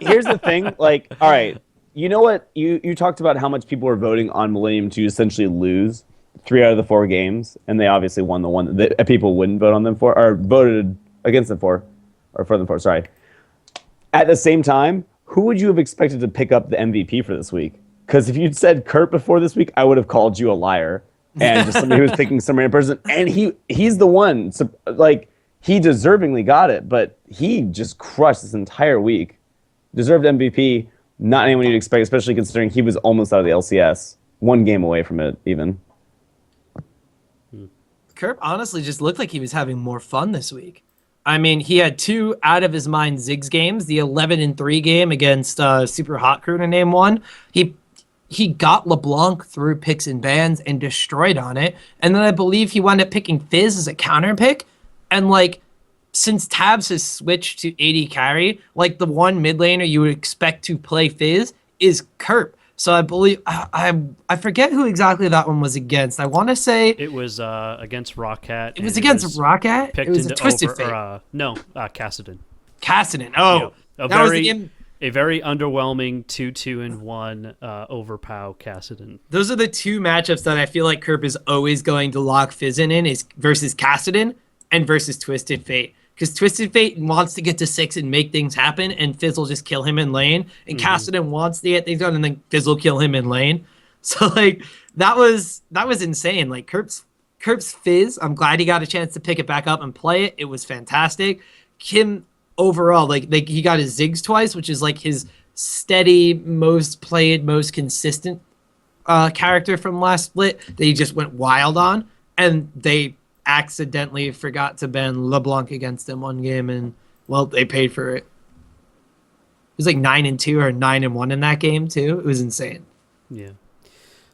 Here's the thing. Like, all right, you know what? You talked about how much people were voting on Millennium to essentially lose 3 out of the 4 games, and they obviously won the one that people wouldn't vote on them for, or voted against them for, or for them for. Sorry. At the same time, who would you have expected to pick up the MVP for this week? Because if you'd said Kurt before this week, I would have called you a liar and just somebody who was picking some random person. And he's the one. So, like, he deservingly got it, but he just crushed this entire week. Deserved MVP. Not anyone you'd expect, especially considering he was almost out of the LCS, 1 game away from it, even. Kerp honestly just looked like he was having more fun this week. I mean, he had 2 out of his mind Ziggs games. The 11-3 game against Super Hot Crew to name one. He got LeBlanc through picks and bans and destroyed on it. And then I believe he wound up picking Fizz as a counter pick. And like, since Tabs has switched to AD carry, like the one mid laner you would expect to play Fizz is Kerp. So I believe I forget who exactly that one was against. I want to say it was against Rockcat. It was against Rockcat. It was a Twisted Fate. Kassadin. Kassadin. Oh, yeah. A very underwhelming 2-2-1 overpow Kassadin. Those are the 2 matchups that I feel like Kerp is always going to lock Fizz in is versus Kassadin and versus Twisted Fate. Because Twisted Fate wants to get to 6 and make things happen, and Fizz will just kill him in lane. And Kassadin wants to get things done, and then Fizz will kill him in lane. So, like, that was insane. Like, Kerp's Fizz, I'm glad he got a chance to pick it back up and play it. It was fantastic. Kim, overall, like he got his Ziggs twice, which is, like, his steady, most played, most consistent character from last split that he just went wild on. And they accidentally forgot to ban LeBlanc against him 1 game, and well, they paid for it. It was like 9-2 or 9-1 in that game too. It was insane. Yeah.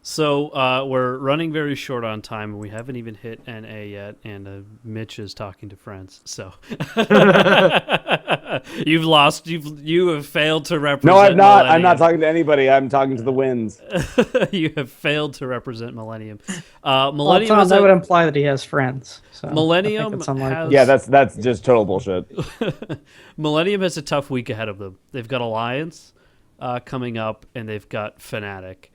So we're running very short on time, and we haven't even hit NA yet. And Mitch is talking to friends. So you've lost. You have failed to represent. No, I'm not. I'm Millennium. not talking to anybody. I'm talking to the winds. You have failed to represent Millennium. Well, Millennium Tom, is that a- would imply that he has friends. So I think Millennium it's unlikely. has- Yeah, that's just total bullshit. Millennium has a tough week ahead of them. They've got Alliance coming up, and they've got Fnatic.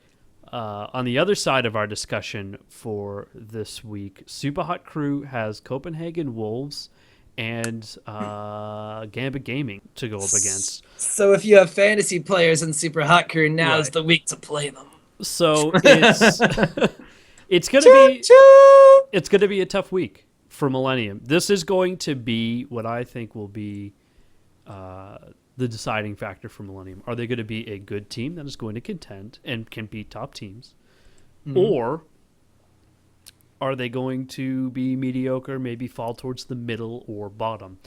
On the other side of our discussion for this week, Super Hot Crew has Copenhagen Wolves and Gambit Gaming to go up against. So if you have fantasy players in Super Hot Crew, now's Right. the week to play them. So it's it's gonna be a tough week for Millennium. This is going to be what I think will be the deciding factor for Millennium. Are they going to be a good team that is going to contend and can beat top teams? Or are they going to be mediocre, maybe fall towards the middle or bottom?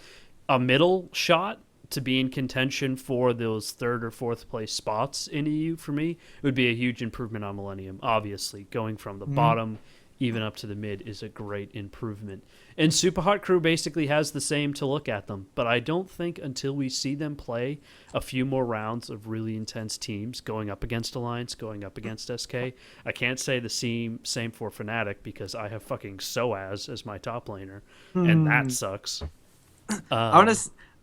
A middle shot to be in contention for those third or fourth place spots in EU for me would be a huge improvement on Millennium. Obviously, going from the bottom even up to the mid is a great improvement. And Super Hot Crew basically has the same to look at them, but I don't think until we see them play a few more rounds of really intense teams going up against Alliance, going up against SK, I can't say the same for Fnatic because I have fucking Soaz as my top laner, and that sucks.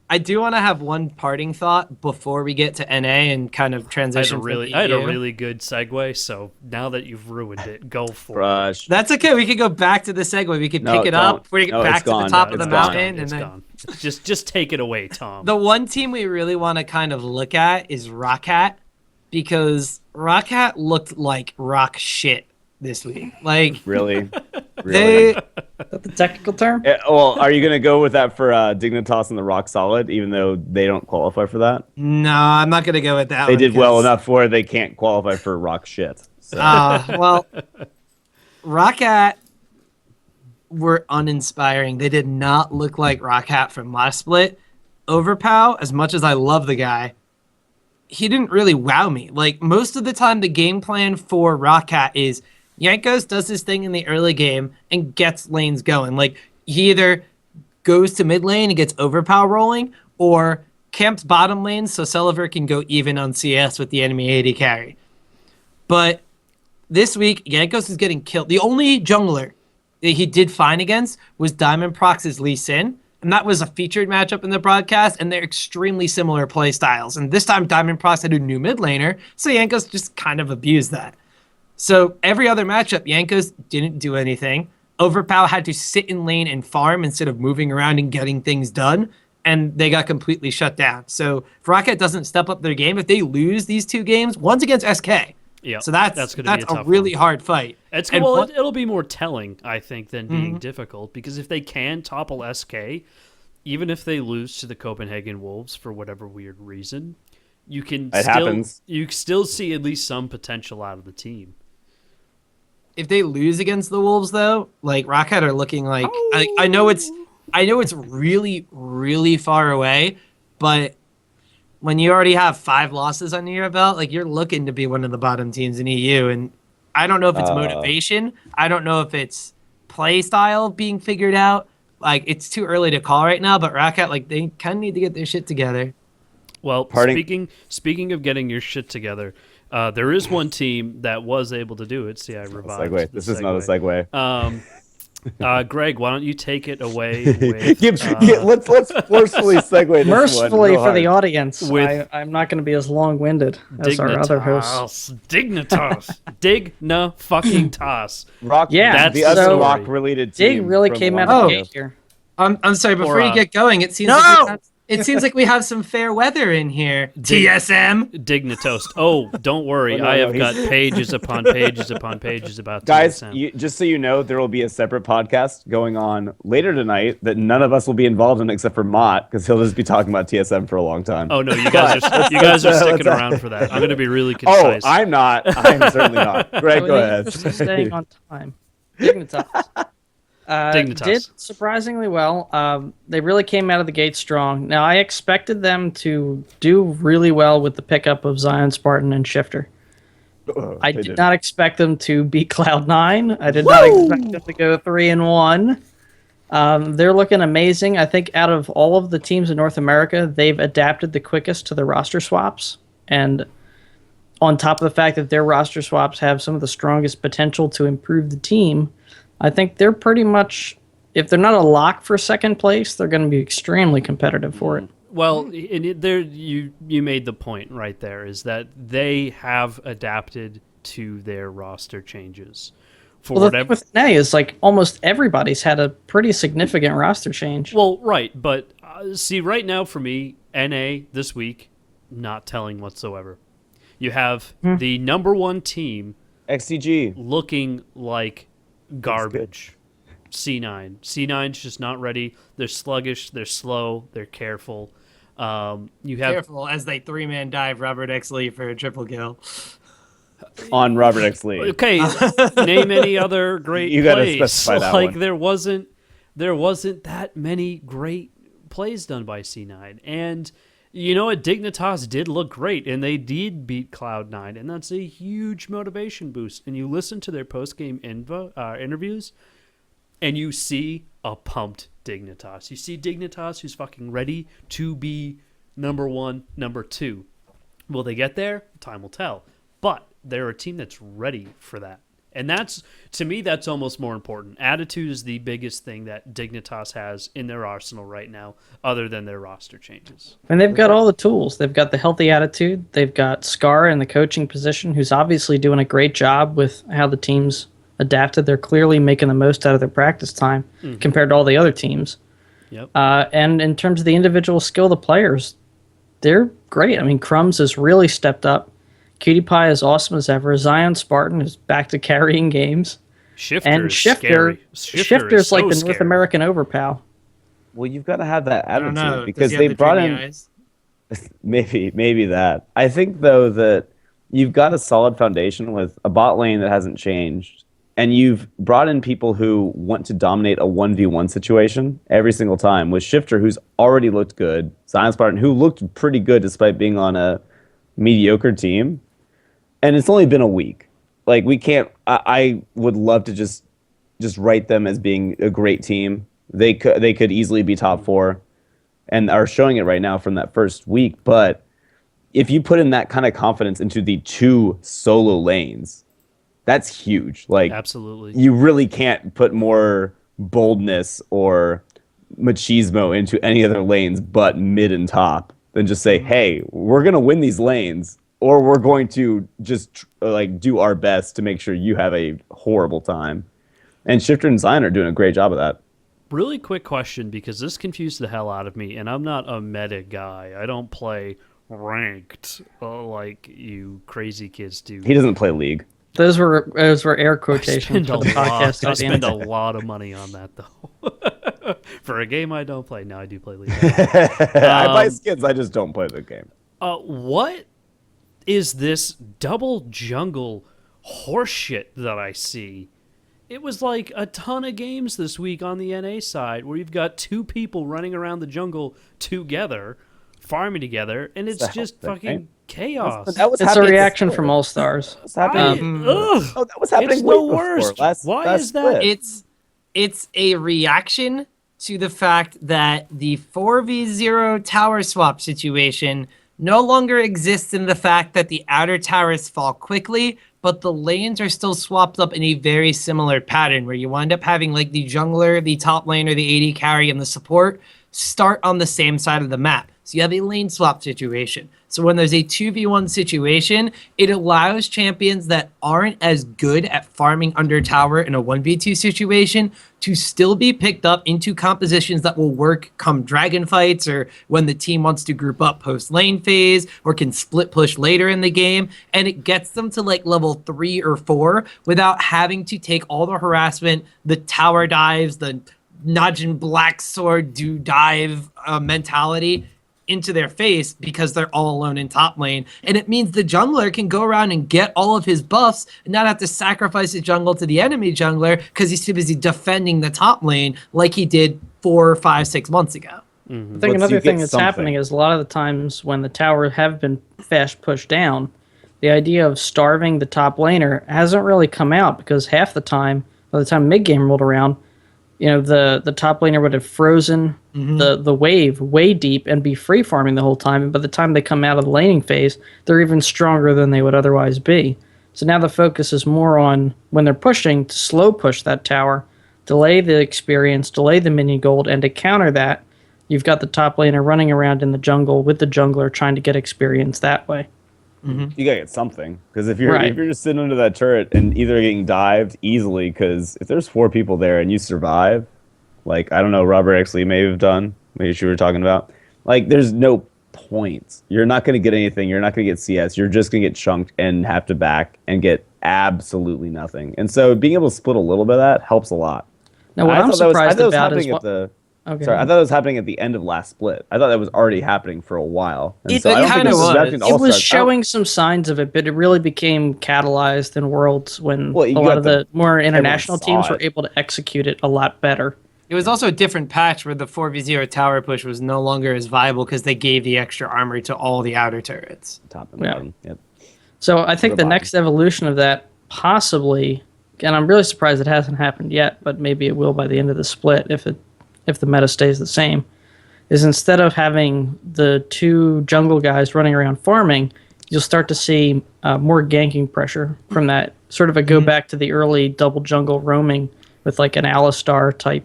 I do want to have one parting thought before we get to NA and kind of I transition. had a really good segue, so now that you've ruined it, go for it. Rush. That's okay. We could go back to the segue. We could No, pick it don't. up. We get No, back it's to the gone. top No, of the it's gone. mountain, It's and then gone. Just take it away, Tom. the one team we really want to kind of look at is Rockhat, because Rockhat looked like rock shit this week. Like Really? they, Is that the technical term? Well, are you going to go with that for Dignitas and the Rock Solid, even though they don't qualify for that? no, I'm not gonna go with that. They one did well because- enough where they can't qualify for Rock shit. So. Well, Rockhat were uninspiring. They did not look like Rockhat from last split. Overpow, as much as I love the guy, he didn't really wow me. Like, most of the time, the game plan for Rockhat is Yankos does his thing in the early game and gets lanes going. Like, he either goes to mid lane and gets Overpow rolling, or camps bottom lane so Celiver can go even on CS with the enemy AD carry. But this week, Yankos is getting killed. The only jungler that he did fine against was Diamond Prox's Lee Sin, and that was a featured matchup in the broadcast, and they're extremely similar play styles. And this time, Diamond Prox had a new mid laner, so Yankos just kind of abused that. So every other matchup, Yankos didn't do anything. Overpow had to sit in lane and farm instead of moving around and getting things done, and they got completely shut down. So if Rocket doesn't step up their game, if they lose these two games, one's against SK. Yeah, So that's gonna be a a tough really one. hard fight. It's And well, one- it'll be more telling, I think, than being difficult, because if they can topple SK, even if they lose to the Copenhagen Wolves for whatever weird reason, you can It happens. you still see at least some potential out of the team. If they lose against the Wolves, though, like Rockhead are looking like I know it's really, really far away, but when you already have 5 losses under your belt, like, you're looking to be one of the bottom teams in EU. And I don't know if it's motivation. I don't know if it's play style being figured out. Like, it's too early to call right now, but Rockhead, like, they kind of need to get their shit together. Well, Parting- speaking of getting your shit together, there is one team that was able to do it. See, I revived. Segue. This is not a segue. Greg, why don't you take it away with Let's forcefully segue this Mercifully one real for the hard. audience, With- I'm not going to be as long-winded as our other hosts. Dignitas. Digna fucking toss. Rock, Yeah, that's the the other story. rock-related team. Dig really from came the out one of the Oh. gate here. I'm sorry, before Or, you get going, it seems like we have some fair weather in here. TSM. Dignitos. Oh, don't worry. Oh, no, I no, have he's- got pages upon pages upon pages about Guys, TSM. just so you know, there will be a separate podcast going on later tonight that none of us will be involved in except for Mott, because he'll just be talking about TSM for a long time. Oh no, you guys are sticking around for that. I'm going to be really Oh, concise. I'm not. I'm certainly not. Greg, So go in the ahead. interest of staying on time. Dignitas. Dignitas. Did surprisingly well. They really came out of the gate strong. Now, I expected them to do really well with the pickup of Zion, Spartan, and Shifter. I They did did. not expect them to beat Cloud9. I did not expect them to go 3-1. They're looking amazing. I think out of all of the teams in North America, they've adapted the quickest to the roster swaps. And on top of the fact that their roster swaps have some of the strongest potential to improve the team, I think they're pretty much, if they're not a lock for second place, they're going to be extremely competitive for it. Well, there you made the point right there, is that they have adapted to their roster changes. For Well, the thing whatever. with NA is like almost everybody's had a pretty significant roster change. Well, right, but see, right now for me, NA this week, not telling whatsoever. You have the number one team XCG. looking like garbage. C9. C9's just not ready. They're sluggish. They're slow. They're careful. You have Careful as they 3-man dive Robert X. Lee for a triple kill. On Robert X. Lee. okay. Name any other great You gotta plays. specify that like one. there wasn't that many great plays done by C9, and you know what? Dignitas did look great, and they did beat Cloud9, and that's a huge motivation boost. And you listen to their post-game interviews, and you see a pumped Dignitas. You see Dignitas who's fucking ready to be number one, number two. Will they get there? Time will tell. But they're a team that's ready for that. And that's, to me, that's almost more important. Attitude is the biggest thing that Dignitas has in their arsenal right now, other than their roster changes. And they've got all the tools. They've got the healthy attitude. They've got Scar in the coaching position, who's obviously doing a great job with how the team's adapted. They're clearly making the most out of their practice time compared to all the other teams. Yep. And in terms of the individual skill of the players, they're great. I mean, Crumbs has really stepped up. Cutie Pie is awesome as ever. Zion Spartan is back to carrying games. Shifter And is Shifter, scary. Shifter's so like the scary. North American overpow. Well, you've got to have that I don't attitude know. because Does he they have the brought dreamy in eyes? maybe that. I think though that you've got a solid foundation with a bot lane that hasn't changed, and you've brought in people who want to dominate a 1v1 situation every single time. With Shifter, who's already looked good, Zion Spartan, who looked pretty good despite being on a mediocre team, and it's only been a week. Like we can't. I would love to just write them as being a great team. They could easily be top 4, and are showing it right now from that first week. But if you put in that kind of confidence into the 2 solo lanes, that's huge. Like Absolutely. you really can't put more boldness or machismo into any other lanes but mid and top than just say, hey, we're gonna win these lanes, or we're going to just like do our best to make sure you have a horrible time. And Shifter and Zion are doing a great job of that. Really quick question, because this confused the hell out of me, and I'm not a meta guy. I don't play ranked like you crazy kids do. He doesn't play League. Those were air quotations spend for the a lot. podcast I spend a audience. lot of money on that, though. For a game I don't play. No, I do play League. I buy skins, I just don't play the game. What is this double jungle horseshit that I see? It was like a ton of games this week on the NA side where you've got 2 people running around the jungle together, farming together, and it's the hell just thing, fucking right? chaos. That was It's a happening reaction before. from All Stars. That's happening. Ugh. Oh, that was happening It's way the before. worst. Last Why is that? split. It's a reaction to the fact that the 4v0 tower swap situation no longer exists in the fact that the outer towers fall quickly, but the lanes are still swapped up in a very similar pattern where you wind up having like the jungler, the top laner, the AD carry, and the support start on the same side of the map. So you have a lane swap situation. So when there's a 2v1 situation, it allows champions that aren't as good at farming under tower in a 1v2 situation to still be picked up into compositions that will work come dragon fights, or when the team wants to group up post lane phase, or can split push later in the game. And it gets them to like level 3 or 4 without having to take all the harassment, the tower dives, the Najin Black Sword do dive mentality into their face because they're all alone in top lane. And it means the jungler can go around and get all of his buffs and not have to sacrifice his jungle to the enemy jungler because he's too busy defending the top lane like he did 4, 5, 6 months ago. I think Once another you thing get that's something. happening is a lot of the times when the tower have been fast pushed down, the idea of starving the top laner hasn't really come out because half the time, by the time mid game rolled around, the top laner would have frozen the wave way deep and be free farming the whole time. And by the time they come out of the laning phase, they're even stronger than they would otherwise be. So now the focus is more on when they're pushing to slow push that tower, delay the experience, delay the minion gold, and to counter that, you've got the top laner running around in the jungle with the jungler trying to get experience that way. You gotta get something, because if you're just sitting under that turret and either getting dived easily, because if there's 4 people there and you survive, like I don't know, Robert actually may have done, maybe you were talking about, like there's no point. You're not gonna get anything. You're not gonna get CS. You're just gonna get chunked and have to back and get absolutely nothing. And so being able to split a little bit of that helps a lot. Now what I'm surprised about is I thought that was happening at the end of last split. I thought that was already happening for a while. And It so I don't kinda think this is was. happening to it was All-Stars. showing some signs of it, but it really became catalyzed in Worlds when Well, you a lot got of the more international everyone saw teams were it. able to execute it a lot better. It was also a different patch where the 4v0 tower push was no longer as viable because they gave the extra armor to all the outer turrets. Top and Yeah. bottom. Yep. So I think the the bottom. next evolution of that possibly, and I'm really surprised it hasn't happened yet, but maybe it will by the end of the split if the meta stays the same, is instead of having the 2 jungle guys running around farming, you'll start to see more ganking pressure from that. Sort of a go back to the early double jungle roaming with like an Alistar type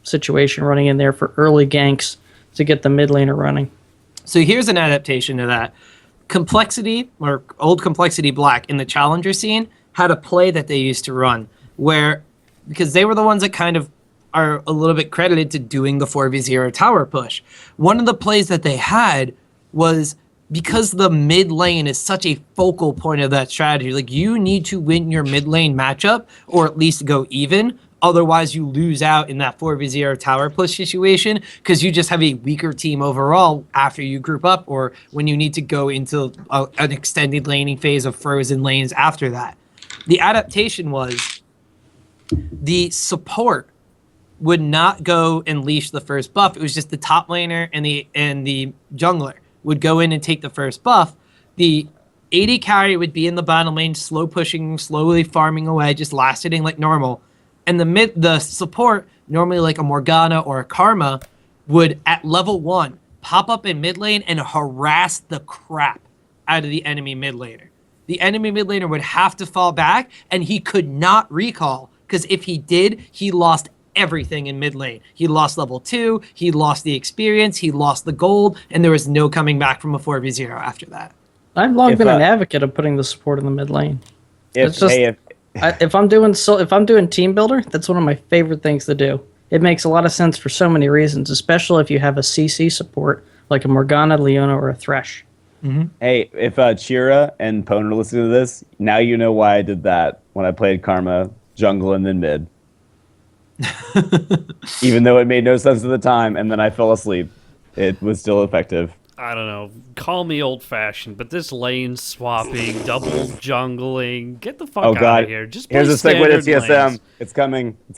situation running in there for early ganks to get the mid laner running. So here's an adaptation to that. Complexity, or old Complexity Black in the Challenger scene, had a play that they used to run where, because they were the ones that kind of are a little bit credited to doing the 4v0 tower push. One of the plays that they had was, because the mid lane is such a focal point of that strategy, like you need to win your mid lane matchup or at least go even. Otherwise, you lose out in that 4v0 tower push situation because you just have a weaker team overall after you group up or when you need to go into an extended laning phase of frozen lanes after that. The adaptation was the support would not go and leash the first buff. It was just the top laner and the jungler would go in and take the first buff. The AD carry would be in the bottom lane, slow pushing, slowly farming away, just last hitting like normal. And the support, normally like a Morgana or a Karma, would at level 1 pop up in mid lane and harass the crap out of the enemy mid laner. The enemy mid laner would have to fall back, and he could not recall, because if he did, he lost everything in mid lane. He lost level 2, he lost the experience, he lost the gold, and there was no coming back from a 4v0 after that. I've long been an advocate of putting the support in the mid lane. If I'm doing team builder, that's one of my favorite things to do. It makes a lot of sense for so many reasons, especially if you have a CC support like a Morgana, Leona, or a Thresh. Mm-hmm. Hey, if Chira and Pwn are listening to this, now you know why I did that when I played Karma, jungle, and then mid. Even though it made no sense at the time, and then I fell asleep, it was still effective. I don't know. Call me old-fashioned, but this lane swapping, double jungling, get the fuck out of here. Just play here's a segue to TSM. lanes. It's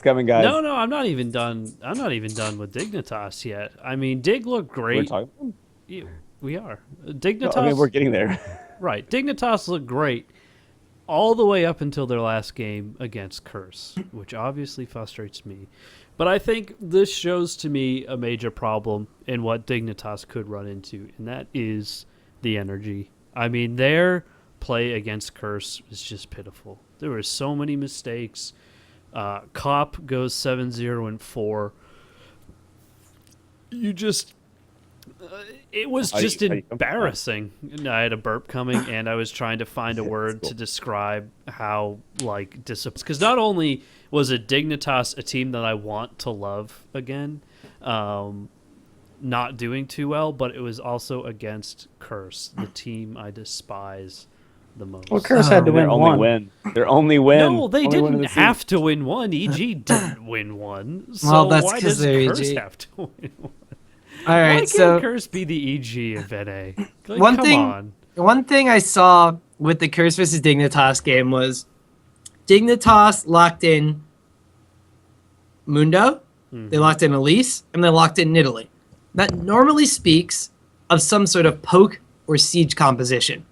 coming, guys. No, I'm not even done. I'm not even done with Dignitas yet. I mean, Dig looked great. We're talking. We are. Dignitas. No, I mean, we're getting there. Right. Dignitas looked great all the way up until their last game against Curse, which obviously frustrates me. But I think this shows to me a major problem in what Dignitas could run into, and that is the energy. I mean, their play against Curse is just pitiful. There were so many mistakes. Cop goes 7-0-4. You just... it was just embarrassing. I had a burp coming, and I was trying to find a word to describe how, like, because not only was it Dignitas, a team that I want to love again, not doing too well, but it was also against Curse, the team I despise the most. Well, Curse had to win one. Their only win. No, they only win didn't have to win one. EG didn't win one. So well, that's why because does they're Curse EG. have to win one? All right, Why can't so Curse be the EG of NA? Like, one thing I saw with the Curse versus Dignitas game was Dignitas locked in Mundo, they locked in Elise, and they locked in Nidalee. That normally speaks of some sort of poke or siege composition.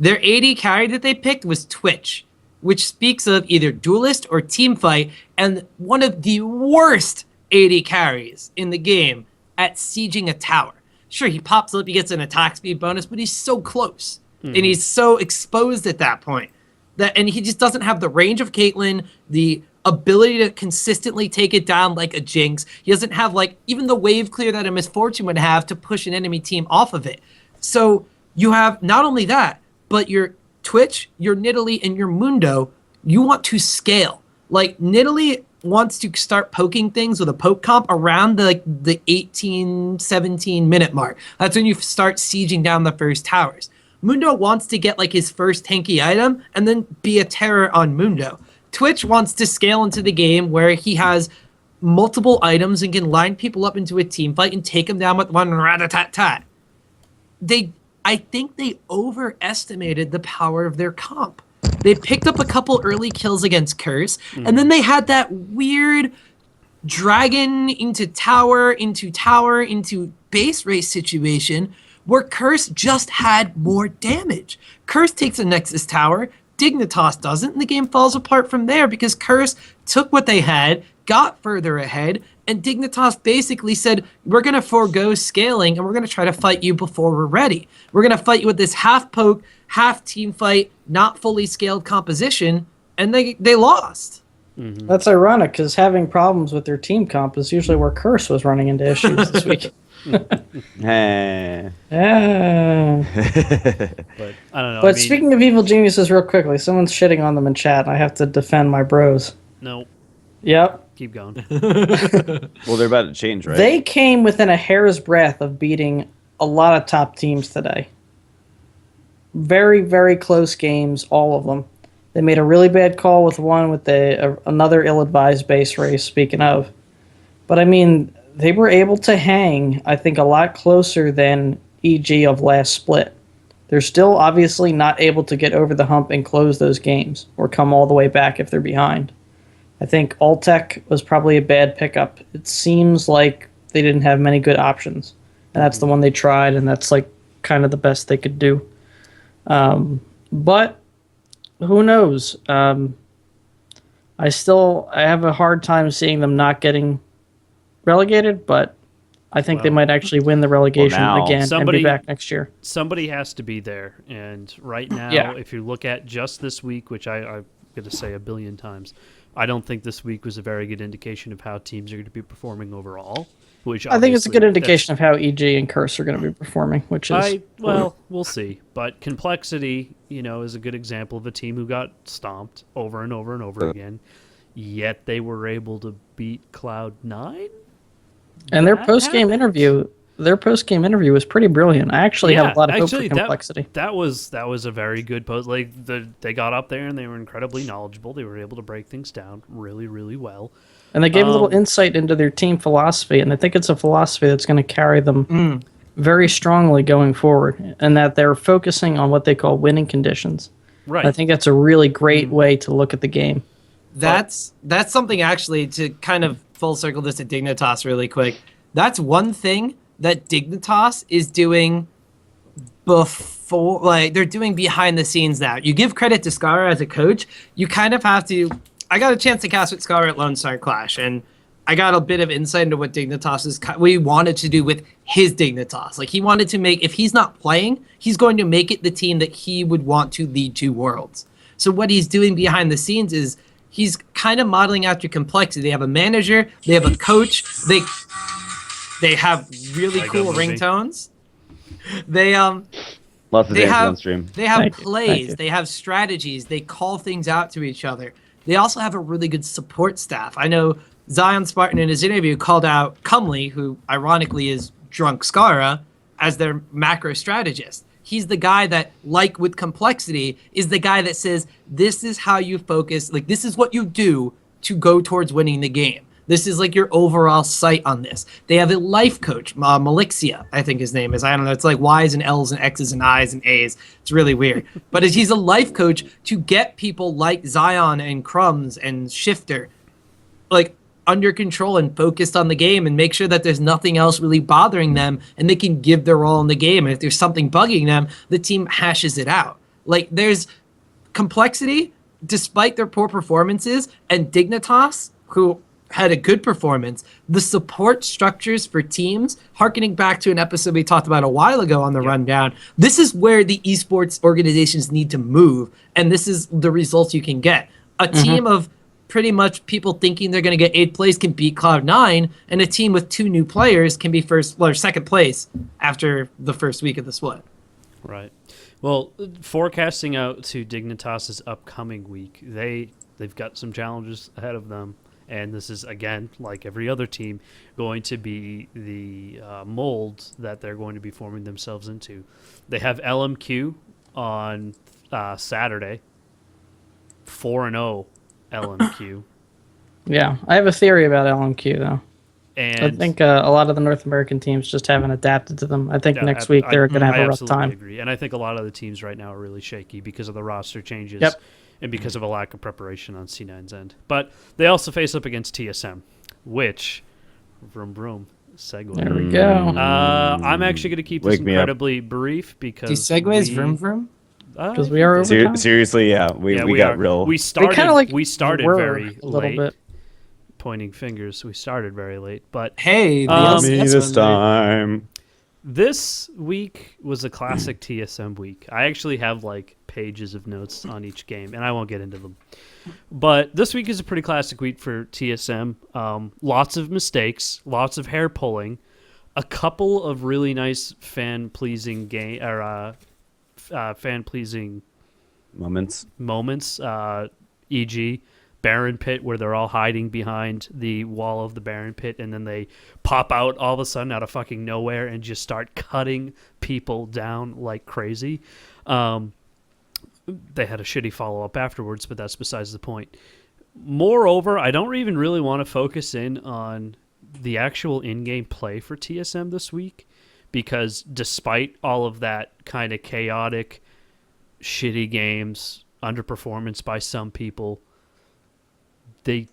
Their AD carry that they picked was Twitch, which speaks of either duelist or team fight, and one of the worst AD carries in the game at sieging a tower. Sure, he pops up, he gets an attack speed bonus, but he's so close. And he's so exposed at that point. And he just doesn't have the range of Caitlyn, the ability to consistently take it down like a Jinx. He doesn't have like even the wave clear that a Misfortune would have to push an enemy team off of it. So you have not only that, but your Twitch, your Nidalee, and your Mundo, you want to scale. Like Nidalee wants to start poking things with a poke comp around the 18, 17 minute mark. That's when you start sieging down the first towers. Mundo wants to get like his first tanky item and then be a terror on Mundo. Twitch wants to scale into the game where he has multiple items and can line people up into a team fight and take them down with one rat-a-tat-tat. I think they overestimated the power of their comp. They picked up a couple early kills against Curse, and then they had that weird dragon into tower, into base race situation where Curse just had more damage. Curse takes a Nexus tower, Dignitas doesn't, and the game falls apart from there because Curse took what they had, got further ahead, and Dignitas basically said, we're going to forego scaling and we're going to try to fight you before we're ready. We're going to fight you with this half poke, half team fight, not fully scaled composition, and they lost. That's ironic because having problems with their team comp is usually where Curse was running into issues this week. Eh. Yeah. But I don't know. But speaking of evil geniuses, real quickly, someone's shitting on them in chat. I have to defend my bros. No, Yep. keep going. Well, they're about to change, right? They came within a hair's breadth of beating a lot of top teams today. Very, very close games, all of them. They made a really bad call with one with another ill-advised base race, speaking of. But, I mean, they were able to hang, I think, a lot closer than EG of last split. They're still obviously not able to get over the hump and close those games or come all the way back if they're behind. I think Alltech was probably a bad pickup. It seems like they didn't have many good options. And that's the one they tried, and that's like kind of the best they could do. But who knows? I have a hard time seeing them not getting relegated, but I think they might actually win the relegation again and be back next year. Somebody has to be there, and right now, if you look at just this week, which I'm going to say a billion times, I don't think this week was a very good indication of how teams are going to be performing overall. Which I think it's a good indication of how EG and Curse are going to be performing, which is... we'll see. But Complexity, is a good example of a team who got stomped over and over and over again, yet they were able to beat Cloud9? And their post-game interview was pretty brilliant. I actually have a lot of hope for Complexity. That was a very good post. Like they got up there and they were incredibly knowledgeable. They were able to break things down really, really well. And they gave a little insight into their team philosophy, and I think it's a philosophy that's going to carry them very strongly going forward, and that they're focusing on what they call winning conditions. Right. I think that's a really great way to look at the game. That's something actually to kind of full circle this to Dignitas really quick. That's one thing that Dignitas is doing before, like they're doing behind the scenes now. You give credit to Skara as a coach, you kind of have to. I got a chance to cast with Skara at Lone Star Clash, and I got a bit of insight into what we wanted to do with his Dignitas. Like he wanted to make, if he's not playing, he's going to make it the team that he would want to lead to Worlds. So what he's doing behind the scenes is he's kind of modeling after Complexity. They have a manager, they have a coach, they have really cool ringtones. Lots of dancing on stream. They have plays, they have strategies, they call things out to each other. They also have a really good support staff. I know Zion Spartan in his interview called out Comely, who ironically is Drunk Skara, as their macro strategist. He's the guy that, like with Complexity, is the guy that says, this is how you focus, like this is what you do to go towards winning the game. This is like your overall sight on this. They have a life coach, Malixia, I think his name is. I don't know. It's like Y's and L's and X's and I's and A's. It's really weird. But he's a life coach to get people like Zion and Crumbs and Shifter like under control and focused on the game and make sure that there's nothing else really bothering them and they can give their all in the game. And if there's something bugging them, the team hashes it out. Like, there's complexity despite their poor performances, and Dignitas, who had a good performance, the support structures for teams, harkening back to an episode we talked about a while ago on the rundown, this is where the esports organizations need to move, and this is the results you can get. A team of pretty much people thinking they're going to get 8th place can beat Cloud9, and a team with 2 new players can be second place after the first week of the split. Right. Well, forecasting out to Dignitas's upcoming week, they've got some challenges ahead of them, and this is, again, like every other team, going to be the mold that they're going to be forming themselves into. They have LMQ on Saturday, 4-0 LMQ. Yeah, I have a theory about LMQ, though. And I think a lot of the North American teams just haven't adapted to them. I think yeah, next week they're going to have a rough absolutely time. agree. And I think a lot of the teams right now are really shaky because of the roster changes and because of a lack of preparation on C9's end. But they also face up against TSM, which, vroom vroom, segue. There we go. I'm actually going to keep this Wake me up. incredibly brief because Do segues vroom vroom? Because we are over time. Seriously, yeah, we got are. real. We started. kinda like we started were very a little late. bit. Pointing fingers. We started very late, but Hey, the Um, Me LCS this Rundown. time. this week was a classic TSM week. I actually have like pages of notes on each game, and I won't get into them. But this week is a pretty classic week for TSM. Lots of mistakes, lots of hair pulling, a couple of really nice fan-pleasing fan-pleasing Moments. moments. E.g., Baron Pit, where they're all hiding behind the wall of the Baron Pit, and then they pop out all of a sudden out of fucking nowhere and just start cutting people down like crazy. They had a shitty follow-up afterwards, but that's besides the point. Moreover, I don't even really want to focus in on the actual in-game play for TSM this week, because despite all of that kind of chaotic, shitty games, underperformance by some people, they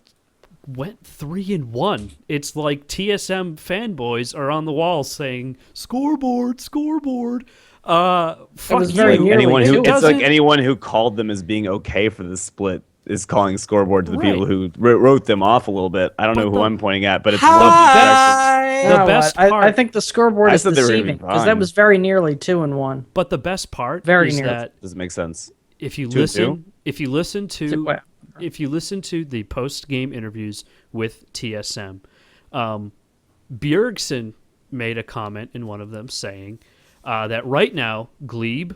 went 3-1. It's like TSM fanboys are on the wall saying, "Scoreboard, scoreboard." Fuck was very you. nearly Anyone who It it's like doesn't- anyone who called them as being okay for the split is calling scoreboard to the Right. people who wrote them off a little bit. I don't know who the- I'm pointing at, but it's one of the Hi! The You know best what? part- I think the scoreboard I is said they were gonna be deceiving because that fine. was very nearly 2-1. But the best part Very is nearly. that doesn't make sense. if you 2-2? listen to Well, if you listen to the post-game interviews with TSM, Bjergsen made a comment in one of them saying that right now Glebe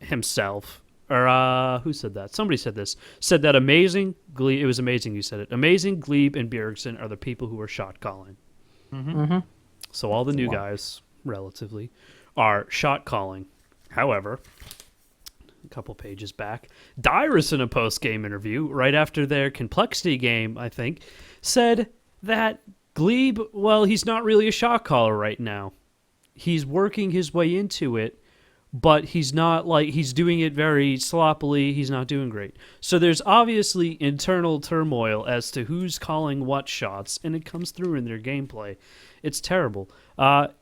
himself, or who said that? Somebody said this. Said that Amazing Glebe. It was Amazing you said it. Amazing Glebe and Bjergsen are the people who are shot calling. So all the new guys, relatively, are shot calling. However, a couple pages back, Dyrus in a post-game interview right after their complexity game, I think, said that Glebe, well, he's not really a shot caller right now. He's working his way into it, but he's not like, he's doing it very sloppily. He's not doing great. So there's obviously internal turmoil as to who's calling what shots, and it comes through in their gameplay. It's terrible.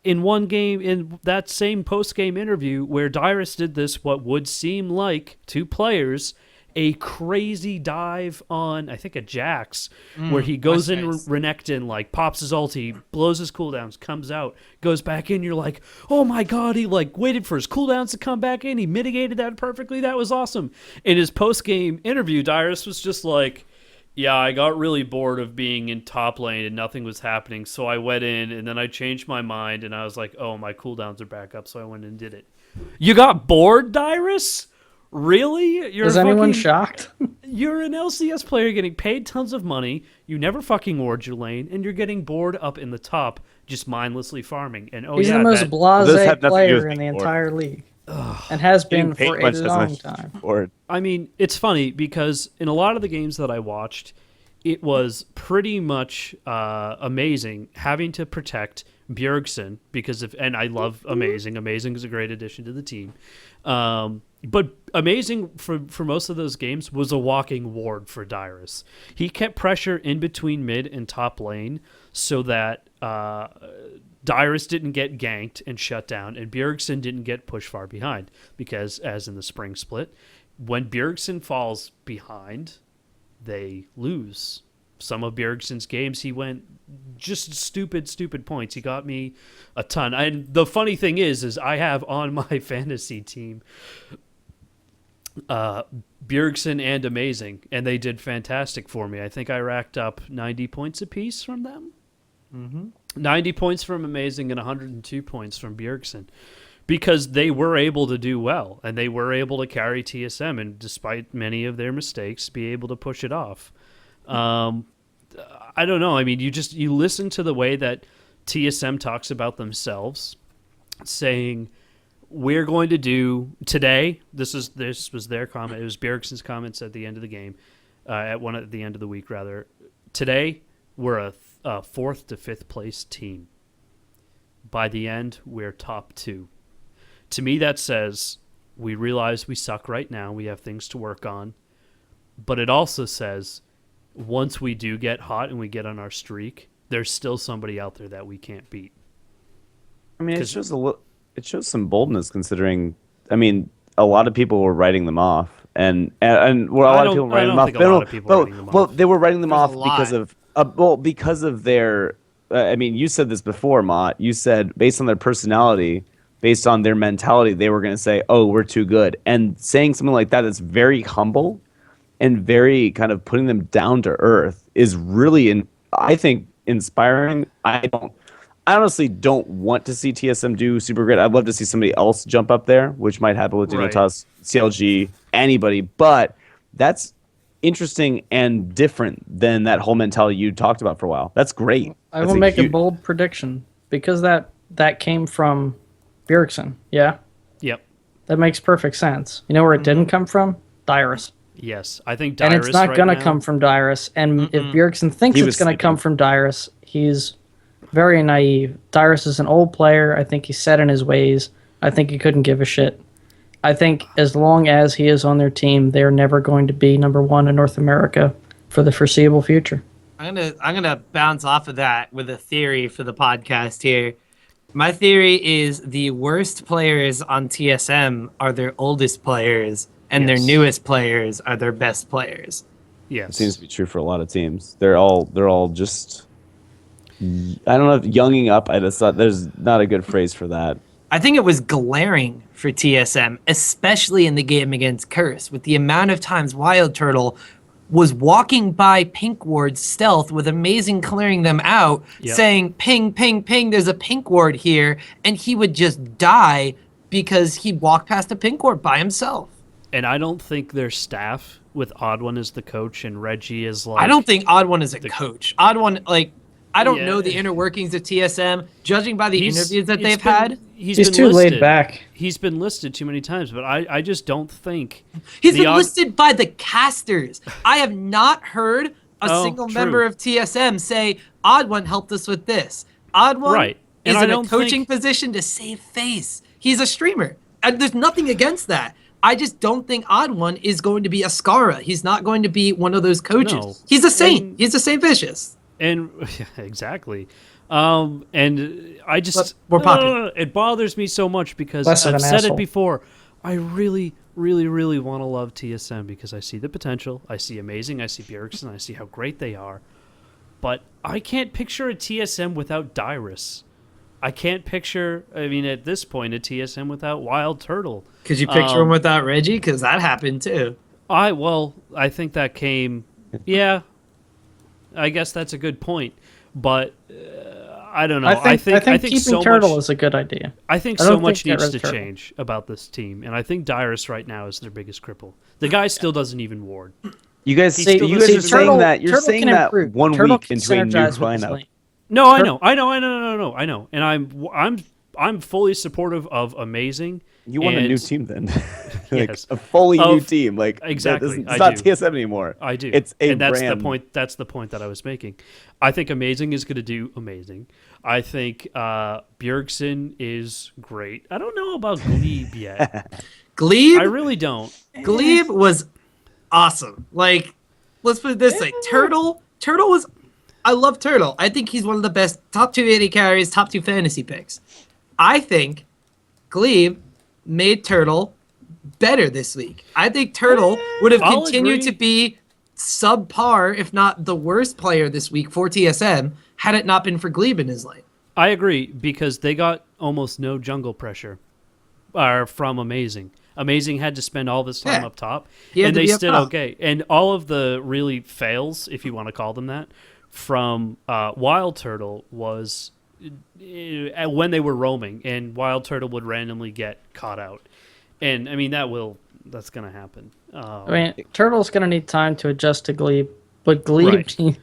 In one game, in that same post-game interview where Dyrus did this, what would seem like two players, a crazy dive on, I think, a Jax, where he goes in Renekton, like, pops his ulti, blows his cooldowns, comes out, goes back in, you're like, oh my god, he, like, waited for his cooldowns to come back in, he mitigated that perfectly, that was awesome. In his post-game interview, Dyrus was just like, yeah, I got really bored of being in top lane and nothing was happening, so I went in and then I changed my mind and I was like, oh, my cooldowns are back up, so I went and did it. You got bored, Dyrus? Really? is anyone shocked? You're an LCS player getting paid tons of money, you never fucking ward your lane, and you're getting bored up in the top just mindlessly farming. And He's the most This blasé had nothing to do player with in the being bored. entire league. And has been Getting for paid a much as long much time. Or I mean, it's funny because in a lot of the games that I watched, it was pretty much amazing having to protect Bjergsen because of, and I love Amazing. Amazing is a great addition to the team. But Amazing for most of those games was a walking ward for Dyrus. He kept pressure in between mid and top lane so that Dyrus didn't get ganked and shut down, and Bjergsen didn't get pushed far behind because, as in the spring split, when Bjergsen falls behind, they lose. Some of Bjergsen's games, he went just stupid points. He got me a ton. And the funny thing is I have on my fantasy team Bjergsen and Amazing, and they did fantastic for me. I think I racked up 90 points apiece from them. 90 points from Amazing and 102 points from Bjergsen, because they were able to do well, and they were able to carry TSM, and despite many of their mistakes, be able to push it off. I don't know. I mean, you listen to the way that TSM talks about themselves, saying, we're going to do today. This was their comment. It was Bjergsen's comments at the end of the game, at the end of the week rather. Today, we're a 4th to 5th place team. By the end, we're top 2. To me, that says we realize we suck right now. We have things to work on. But it also says once we do get hot and we get on our streak, there's still somebody out there that we can't beat. I mean, it shows some boldness, considering, I mean, a lot of people were writing them off, and a lot of people writing them off. A lot of people writing them well, off. they were writing them There's off a lot. because of their. I mean, you said this before, Mott. You said based on their personality, based on their mentality, they were going to say, "Oh, we're too good," and saying something like that that's very humble and very kind of putting them down to earth is really, I think, inspiring. I honestly don't want to see TSM do super great. I'd love to see somebody else jump up there, which might happen with Dignitas, CLG, anybody. But that's interesting and different than that whole mentality you talked about for a while. That's great. I will make a bold prediction, because that came from Bjergsen. Yeah, Yep. that makes perfect sense. You know where it didn't come from? Dyrus. Yes, I think Dyrus And it's not right going to now- come from Dyrus. And if Bjergsen thinks He it's was going to come sleeping. from Dyrus, he's very naive. Dyrus is an old player. I think he's set in his ways. I think he couldn't give a shit. I think as long as he is on their team, they're never going to be number 1 in North America for the foreseeable future. I'm gonna bounce off of that with a theory for the podcast here. My theory is the worst players on TSM are their oldest players, and their Yes. newest players are their best players. Yes. It seems to be true for a lot of teams. They're all just. I don't know if younging up. I just thought there's not a good phrase for that. I think it was glaring for TSM, especially in the game against Curse, with the amount of times Wild Turtle was walking by Pink Ward's stealth with Amazing clearing them out, Yep. saying, ping, ping, ping, there's a Pink Ward here, and he would just die because he walked past a Pink Ward by himself. And I don't think their staff, with Odd One as the coach and Reggie as like... I don't think Odd One is a coach. Odd One, like, I don't Yeah. know the inner workings of TSM, judging by the He's- interviews that he's they've been- had. He's been too listed. laid back. He's been listed too many times, but I just don't think... He's the been Odd- listed by the casters. I have not heard a Oh, single true. member of TSM say, Odd One helped us with this. Odd One Right. And is I in a don't coaching think- position to save face. He's a streamer. And there's nothing against that. I just don't think Odd One is going to be a Skara. He's not going to be one of those coaches. No. He's a saint. And- He's a Saint Vicious. And exactly. And I just But we're popular. it bothers me so much because Less of I've an said it asshole. before. I really, really, really want to love TSM because I see the potential. I see Amazing. I see Bjergsen. I see how great they are. But I can't picture a TSM without Dyrus. I can't picture, I mean, at this point, a TSM without Wild Turtle. Could you picture him without Reggie? Because that happened too. I think that came, yeah. I guess that's a good point, but I don't know. I think keeping so Turtle much, is a good idea. I think I so don't much think get needs rid to of Turtle. change about this team, and I think Dyrus right now is their biggest cripple. The guy still doesn't even ward. You guys, See, you guys are saying Turtle- that you're Turtle saying can that improve. 1 Turtle week can into a new synergize with his lineup. lane. No, I know, and I'm fully supportive of Amazing. You want a and- new team then, like Yes. a fully new Of- team. Like exactly, it's I not do. TSM anymore. I do. It's a and that's brand. the point. That's the point that I was making. I think Amazing is going to do amazing. I think Bjergsen is great. I don't know about Glebe yet. Glebe, I really don't. Glebe was awesome. Like, let's put it this way: Turtle was. I love Turtle. I think he's one of the best top 2 AD carries, top 2 fantasy picks. I think Glebe made Turtle better this week. I think Turtle would have I'll continued agree. to be subpar, if not the worst player this week for TSM, had it not been for Glebe in his lane. I agree, because they got almost no jungle pressure from Amazing. Amazing had to spend all this time Yeah. up top, He had and to they be up did top. okay. And all of the really fails, if you want to call them that, from Wild Turtle was when they were roaming, and Wild Turtle would randomly get caught out. And, I mean, that's going to happen. I mean, Turtle's gonna need time to adjust to Glebe, but Glebe, Right.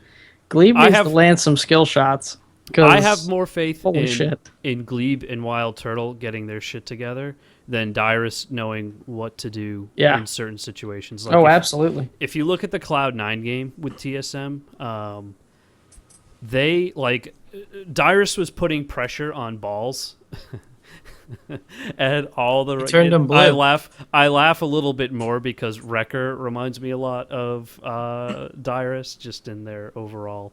Glebe I needs have- to land some skill shots. 'cause- I have more faith holy shit. in Glebe and Wild Turtle getting their shit together than Dyrus knowing what to do Yeah. in certain situations. Like Oh, if, absolutely. if you look at the Cloud9 game with TSM, they like Dyrus was putting pressure on balls. And all the turned them blue. I laugh a little bit more because Wrecker reminds me a lot of Dyrus, just in their overall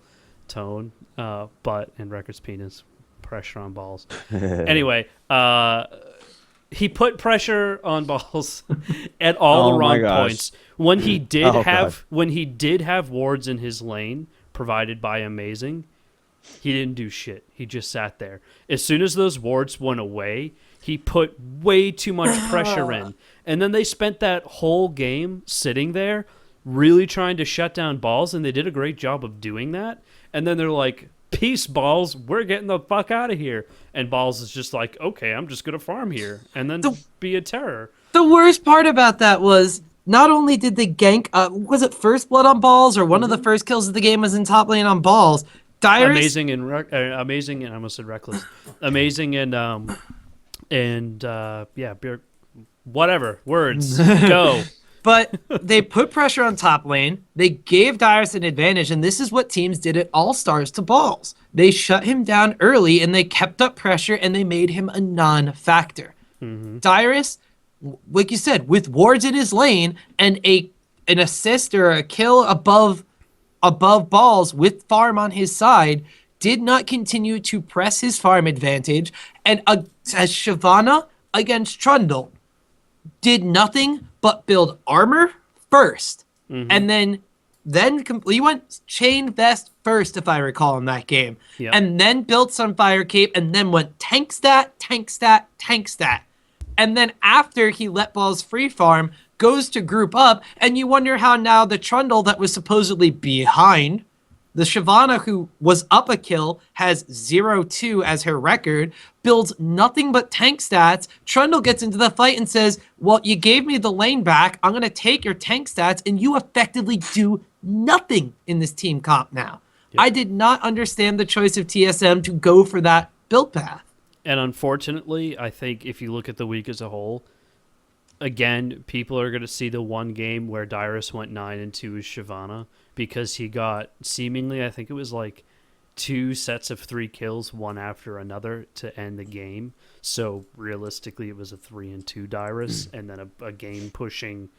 tone. But in Wrecker's penis, pressure on balls. Anyway, he put pressure on balls at all the Oh my wrong gosh. points. When he did Oh, have wards in his lane provided by Amazing, he didn't do shit. He just sat there. As soon as those wards went away, he put way too much pressure in. And then they spent that whole game sitting there really trying to shut down balls, and they did a great job of doing that. And then they're like, peace, balls, we're getting the fuck out of here. And balls is just like, okay, I'm just going to farm here and then be a terror. The worst part about that was not only did they gank, was it first blood on balls or one of the first kills of the game was in top lane on balls? Dyrus, Amazing and I almost said reckless. Amazing and whatever words go. but they put pressure on top lane. They gave Dyrus an advantage, and this is what teams did at All Stars to balls. They shut him down early, and they kept up pressure, and they made him a non-factor. Dyrus, like you said, with wards in his lane and an assist or a kill above balls with farm on his side, did not continue to press his farm advantage, and as Shyvana against Trundle did nothing but build armor first, and then he went chain vest first, if I recall, in that game, Yep. and then built some fire cape, and then went tank stat, and then after he let balls free farm, goes to group up, and you wonder how now the Trundle that was supposedly behind, the Shyvana who was up a kill, has 0-2 as her record, builds nothing but tank stats. Trundle gets into the fight and says, well, you gave me the lane back, I'm going to take your tank stats, and you effectively do nothing in this team comp now. Yep. I did not understand the choice of TSM to go for that build path. And unfortunately, I think if you look at the week as a whole, again, people are going to see the one game where Dyrus went 9-2 with Shyvana because he got seemingly, I think it was like 2 sets of 3 kills, one after another to end the game. So realistically, it was a 3-2 Dyrus and then a game pushing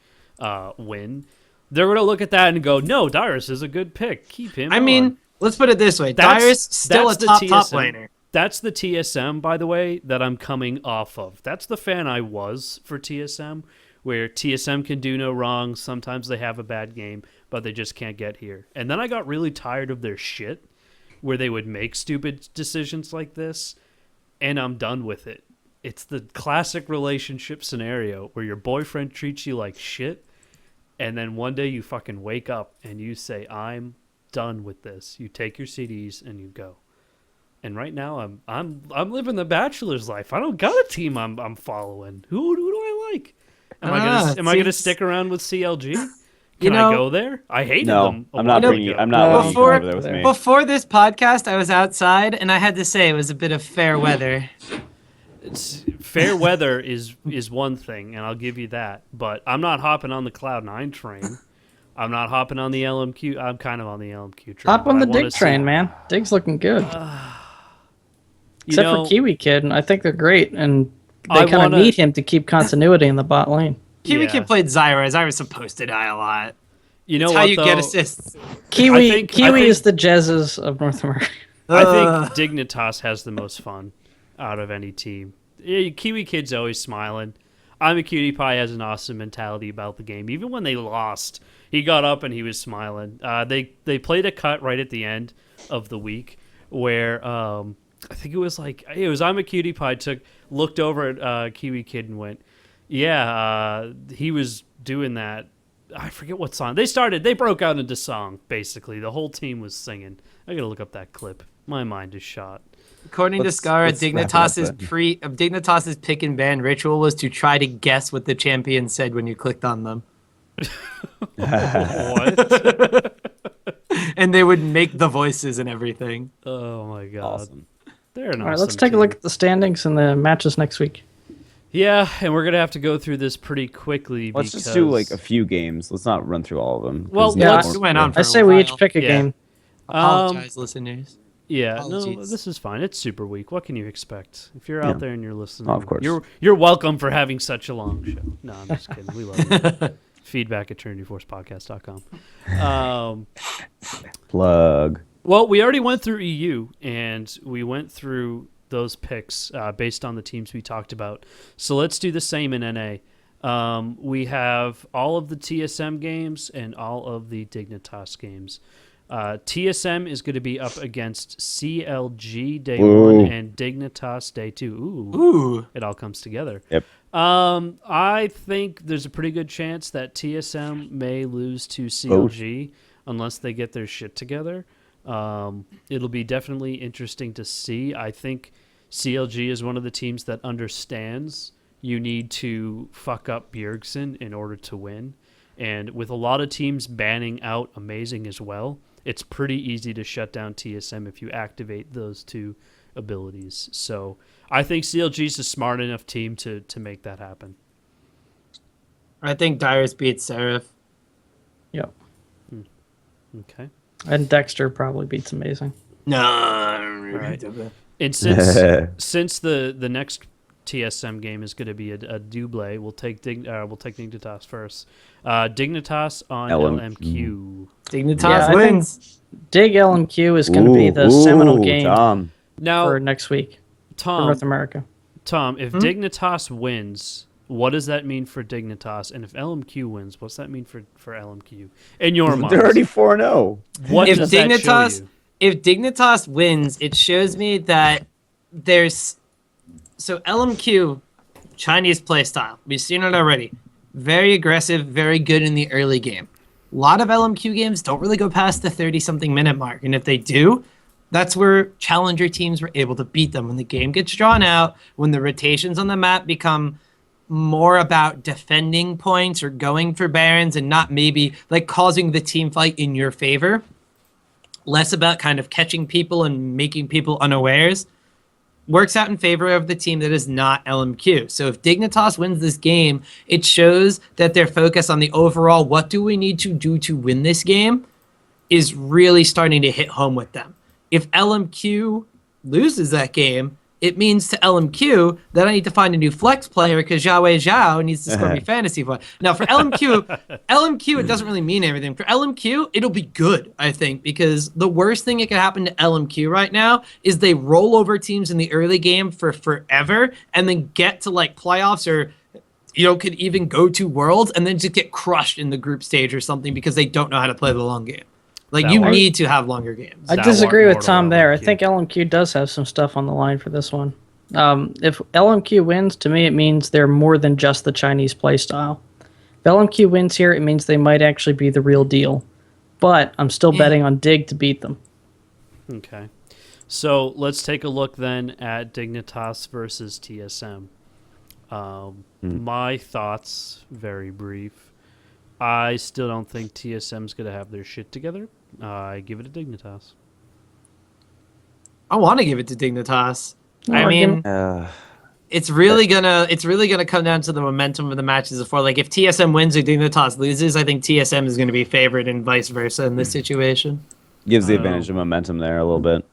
win. They're going to look at that and go, no, Dyrus is a good pick. Keep him I on. mean, let's put it this way. Dyrus still a the top TSM. laner. That's the TSM, by the way, that I'm coming off of. That's the fan I was for TSM, where TSM can do no wrong. Sometimes they have a bad game, but they just can't get here. And then I got really tired of their shit, where they would make stupid decisions like this, and I'm done with it. It's the classic relationship scenario where your boyfriend treats you like shit, and then one day you fucking wake up and you say, I'm done with this. You take your CDs and you go. And right now, I'm living the bachelor's life. I don't got a team I'm following. Who do I like? Am I gonna stick around with CLG? Can I go there? I hated them. I'm not bringing you. I'm not bringing you over there with me. Before this podcast, I was outside, and I had to say it was a bit of fair weather. Fair weather is one thing, and I'll give you that. But I'm not hopping on the Cloud9 train. I'm not hopping on the LMQ. I'm kind of on the LMQ train. Hop on the Dig train, man. Dig's looking good. Except for Kiwi Kid, and I think they're great, and they kind of need him to keep continuity in the bot lane. Kiwi Kid played Zyra. Zyra's supposed to die a lot. You know That's what, how you though? get assists. Kiwi I think- is the Jezzes of North America. I think Dignitas has the most fun out of any team. Kiwi Kid's always smiling. I'm a Cutie Pie has an awesome mentality about the game. Even when they lost, he got up and he was smiling. They played a cut right at the end of the week where I think it was I'm a Cutie Pie looked over at Kiwi Kid and went, yeah, he was doing that. I forget what song. They broke out into song, basically. The whole team was singing. I gotta look up that clip. My mind is shot. According to Scara, let's wrap it up Dignitas's pick and ban ritual was to try to guess what the champion said when you clicked on them. What? And they would make the voices and everything. Oh my god. Awesome. They're an All right, awesome let's take a team. look at the standings and the matches next week. Yeah, and we're gonna have to go through this pretty quickly. Let's just do like a few games. Let's not run through all of them. 'cause Well, there's yeah, more We to went do. on for I a say we each while. pick a Yeah. game. Apologize, listeners. Yeah, no, Apologies. this is fine. It's Super Week. What can you expect? If you're out Yeah. there and you're listening, Oh, of course. you're welcome for having such a long show. No, I'm just kidding. We love you. Feedback at TrinityForcePodcast.com. Plug. Well, we already went through EU, and we went through those picks based on the teams we talked about. So let's do the same in NA. We have all of the TSM games and all of the Dignitas games. TSM is going to be up against CLG day Ooh. 1 and Dignitas day 2. Ooh. It all comes together. Yep. I think there's a pretty good chance that TSM may lose to CLG unless they get their shit together. It'll be definitely interesting to see. I think CLG is one of the teams that understands you need to fuck up Bjergsen in order to win. And with a lot of teams banning out Amazing as well, it's pretty easy to shut down TSM if you activate those two abilities. So I think CLG is a smart enough team to make that happen. I think Dyrus beats Seraph. Yep. Okay. And Dexter probably beats Amazing. No. right. And since the next TSM game is going to be a double, we'll take Dignitas first. Dignitas on LMQ. Dignitas Yeah, I wins. Dig LMQ is going to be the seminal game Tom. Now, for next week for Tom, North America. if Dignitas wins, what does that mean for Dignitas? And if LMQ wins, what's that mean for LMQ? In your mind, They're already 4-0. what If does that show Dignitas- you? If Dignitas wins, it shows me that there's... So LMQ, Chinese playstyle. We've seen it already. Very aggressive, very good in the early game. A lot of LMQ games don't really go past the 30-something minute mark. And if they do, that's where challenger teams were able to beat them. When the game gets drawn out, when the rotations on the map become more about defending points or going for barons and not maybe like causing the team fight in your favor, less about kind of catching people and making people unawares, works out in favor of the team that is not LMQ. So if Dignitas wins this game, it shows that their focus on the overall what do we need to do to win this game is really starting to hit home with them. If LMQ loses that game, it means to LMQ that I need to find a new flex player because Xiaowei Zhao needs to score me fantasy points. Now for LMQ, it doesn't really mean everything. For LMQ, it'll be good, I think, because the worst thing that could happen to LMQ right now is they roll over teams in the early game for forever and then get to like playoffs or could even go to Worlds and then just get crushed in the group stage or something because they don't know how to play the long game. Like That you works. need to have longer games. I That disagree one with Tom more to there. I LMQ. think LMQ does have some stuff on the line for this one. If LMQ wins, to me, it means they're more than just the Chinese playstyle. If LMQ wins here, it means they might actually be the real deal. But I'm still betting on Dig to beat them. Okay. So let's take a look then at Dignitas versus TSM. My thoughts, very brief. I still don't think TSM's going to have their shit together. I give it a Dignitas. I want to give it to Dignitas. No I mean, argument. it's really gonna come down to the momentum of the matches before. Like if TSM wins or Dignitas loses, I think TSM is going to be favored and vice versa in this situation. Gives the advantage of momentum there a little bit.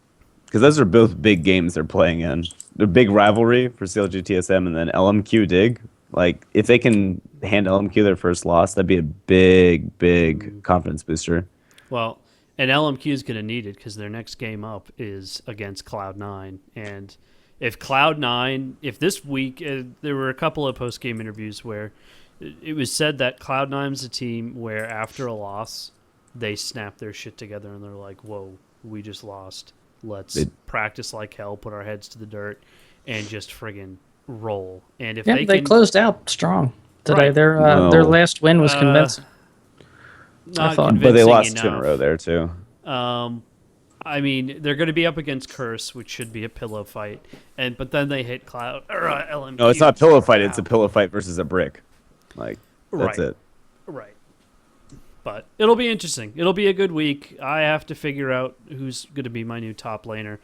Because those are both big games they're playing in. They're big rivalry for CLG TSM and then LMQ Dig. Like, if they can hand LMQ their first loss, that'd be a big confidence booster. Well, and LMQ is going to need it because their next game up is against Cloud9. And if Cloud9, if this week, there were a couple of post-game interviews where it was said that Cloud9 is a team where after a loss, they snap their shit together and they're like, whoa, we just lost. Let's practice like hell, put our heads to the dirt, and just friggin' roll. And if they closed out strong today. Right. Their last win was convincing. not thought. But they convincing lost enough. 2 in a row there too. I mean, they're going to be up against Curse, which should be a pillow fight, but then they hit Cloud or LMQ. No, it's not a pillow fight. It's a pillow fight versus a brick. Like that's Right. it. Right. But it'll be interesting. It'll be a good week. I have to figure out who's going to be my new top laner.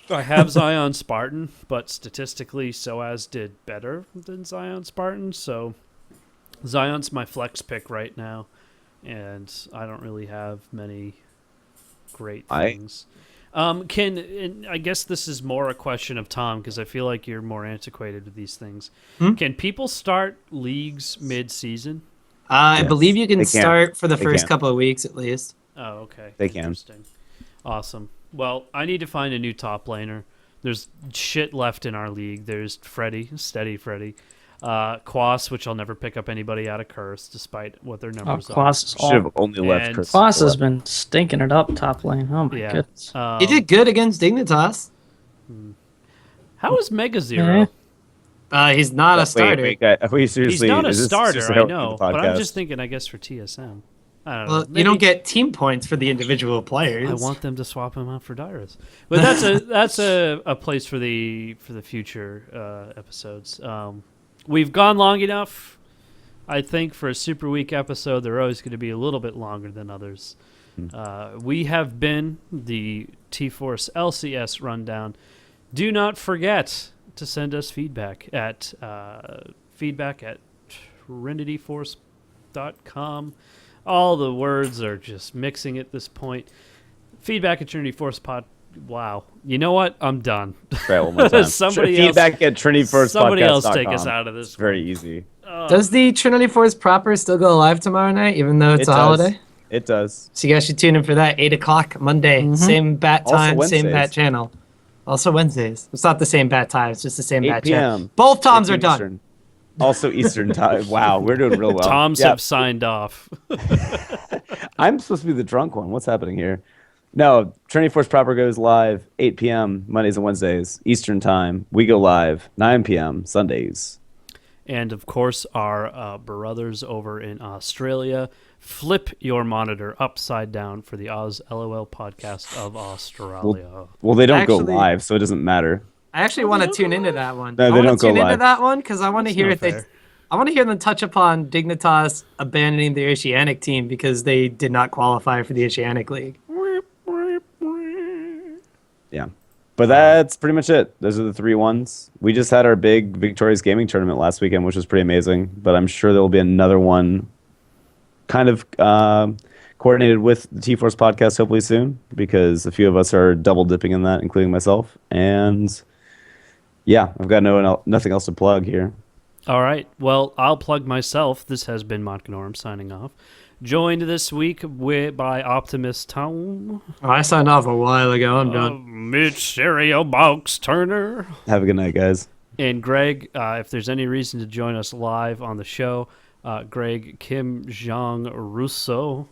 I have Zion Spartan, but statistically, Soaz did better than Zion Spartan. So Zion's my flex pick right now, and I don't really have many great things. And I guess this is more a question of Tom because I feel like you're more antiquated with these things. Can people start leagues mid-season? I believe you can They can. start for the They first can. couple of weeks at least. Oh, okay. They can. Interesting. Awesome. Well, I need to find a new top laner. There's shit left in our league. There's Freddy, steady Freddy. Quas, which I'll never pick up anybody out of Curse, despite what their numbers are. Quas is Should have all. only left And- Chris. Quas has been stinking it up top lane. Oh my Yeah. goodness. He did good against Dignitas. How is Mega Zero? He's not a starter. We seriously, He's not a is this starter, just I how- know, the but I'm podcast? just thinking, I guess, for TSM. I don't know. Well, you Maybe- don't get team points for the individual players. I want them to swap him out for Dyrus, but that's a place for the future episodes. We've gone long enough, I think, for a Super Week episode. They're always going to be a little bit longer than others. We have been the T-Force LCS Rundown. Do not forget to send us feedback at trinityforce.com. All the words are just mixing at this point. Feedback at Trinity Force Pod. Wow. You know what? I'm done. Try it one more time. Somebody Feedback at Somebody else take trinityforcepodcast.com. us out of this. It's very easy. Does the Trinity Force proper still go live tomorrow night, even though it's It a does. holiday? It does. So you guys should tune in for that, 8 o'clock Monday. Same bat Also time, same Wednesdays. bat channel. Also Wednesdays. It's not the same bat time, it's just the same 8 bat channel. p.m. Both times 8 are done. Eastern. Also Eastern time. Wow, we're doing real well. Toms Yeah. have signed off. I'm supposed to be the drunk one. What's happening here? No, Trinity Force proper goes live 8 p.m. Mondays and Wednesdays Eastern time. We go live 9 p.m. Sundays. And, of course, our brothers over in Australia. Flip your monitor upside down for the Oz LOL podcast of Australia. Well, they don't go Actually- live, so it doesn't matter. I actually want to tune into that one. No, I they wanna don't go tune into live. that one because I want to That's hear not if they. fair. I want to hear them touch upon Dignitas abandoning the Oceanic team because they did not qualify for the Oceanic League. Yeah. But that's pretty much it. Those are the 3 ones. We just had our big Victorious Gaming tournament last weekend, which was pretty amazing. But I'm sure there will be another one kind of coordinated with the T-Force podcast hopefully soon because a few of us are double dipping in that, including myself. And yeah, I've got nothing else to plug here. All right. Well, I'll plug myself. This has been Montgonorm signing off. Joined this week by Optimus Tom, Oh, I signed off a while ago. I'm done. Mitch Stereo Box Turner, Have a good night, guys. and Greg. If there's any reason to join us live on the show, Greg Kim Jong Russo.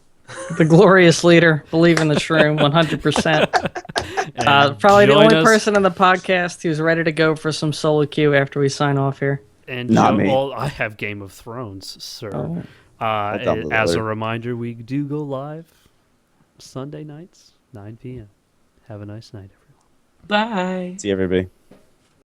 The glorious leader. Believe in the shroom 100%. Probably the join only us- person in the podcast who's ready to go for some solo queue after we sign off here. And Not me. Well, I have Game of Thrones, sir. Oh. I'll double the As a other. reminder, we do go live Sunday nights, 9 p.m. Have a nice night, everyone. Bye. See you, everybody.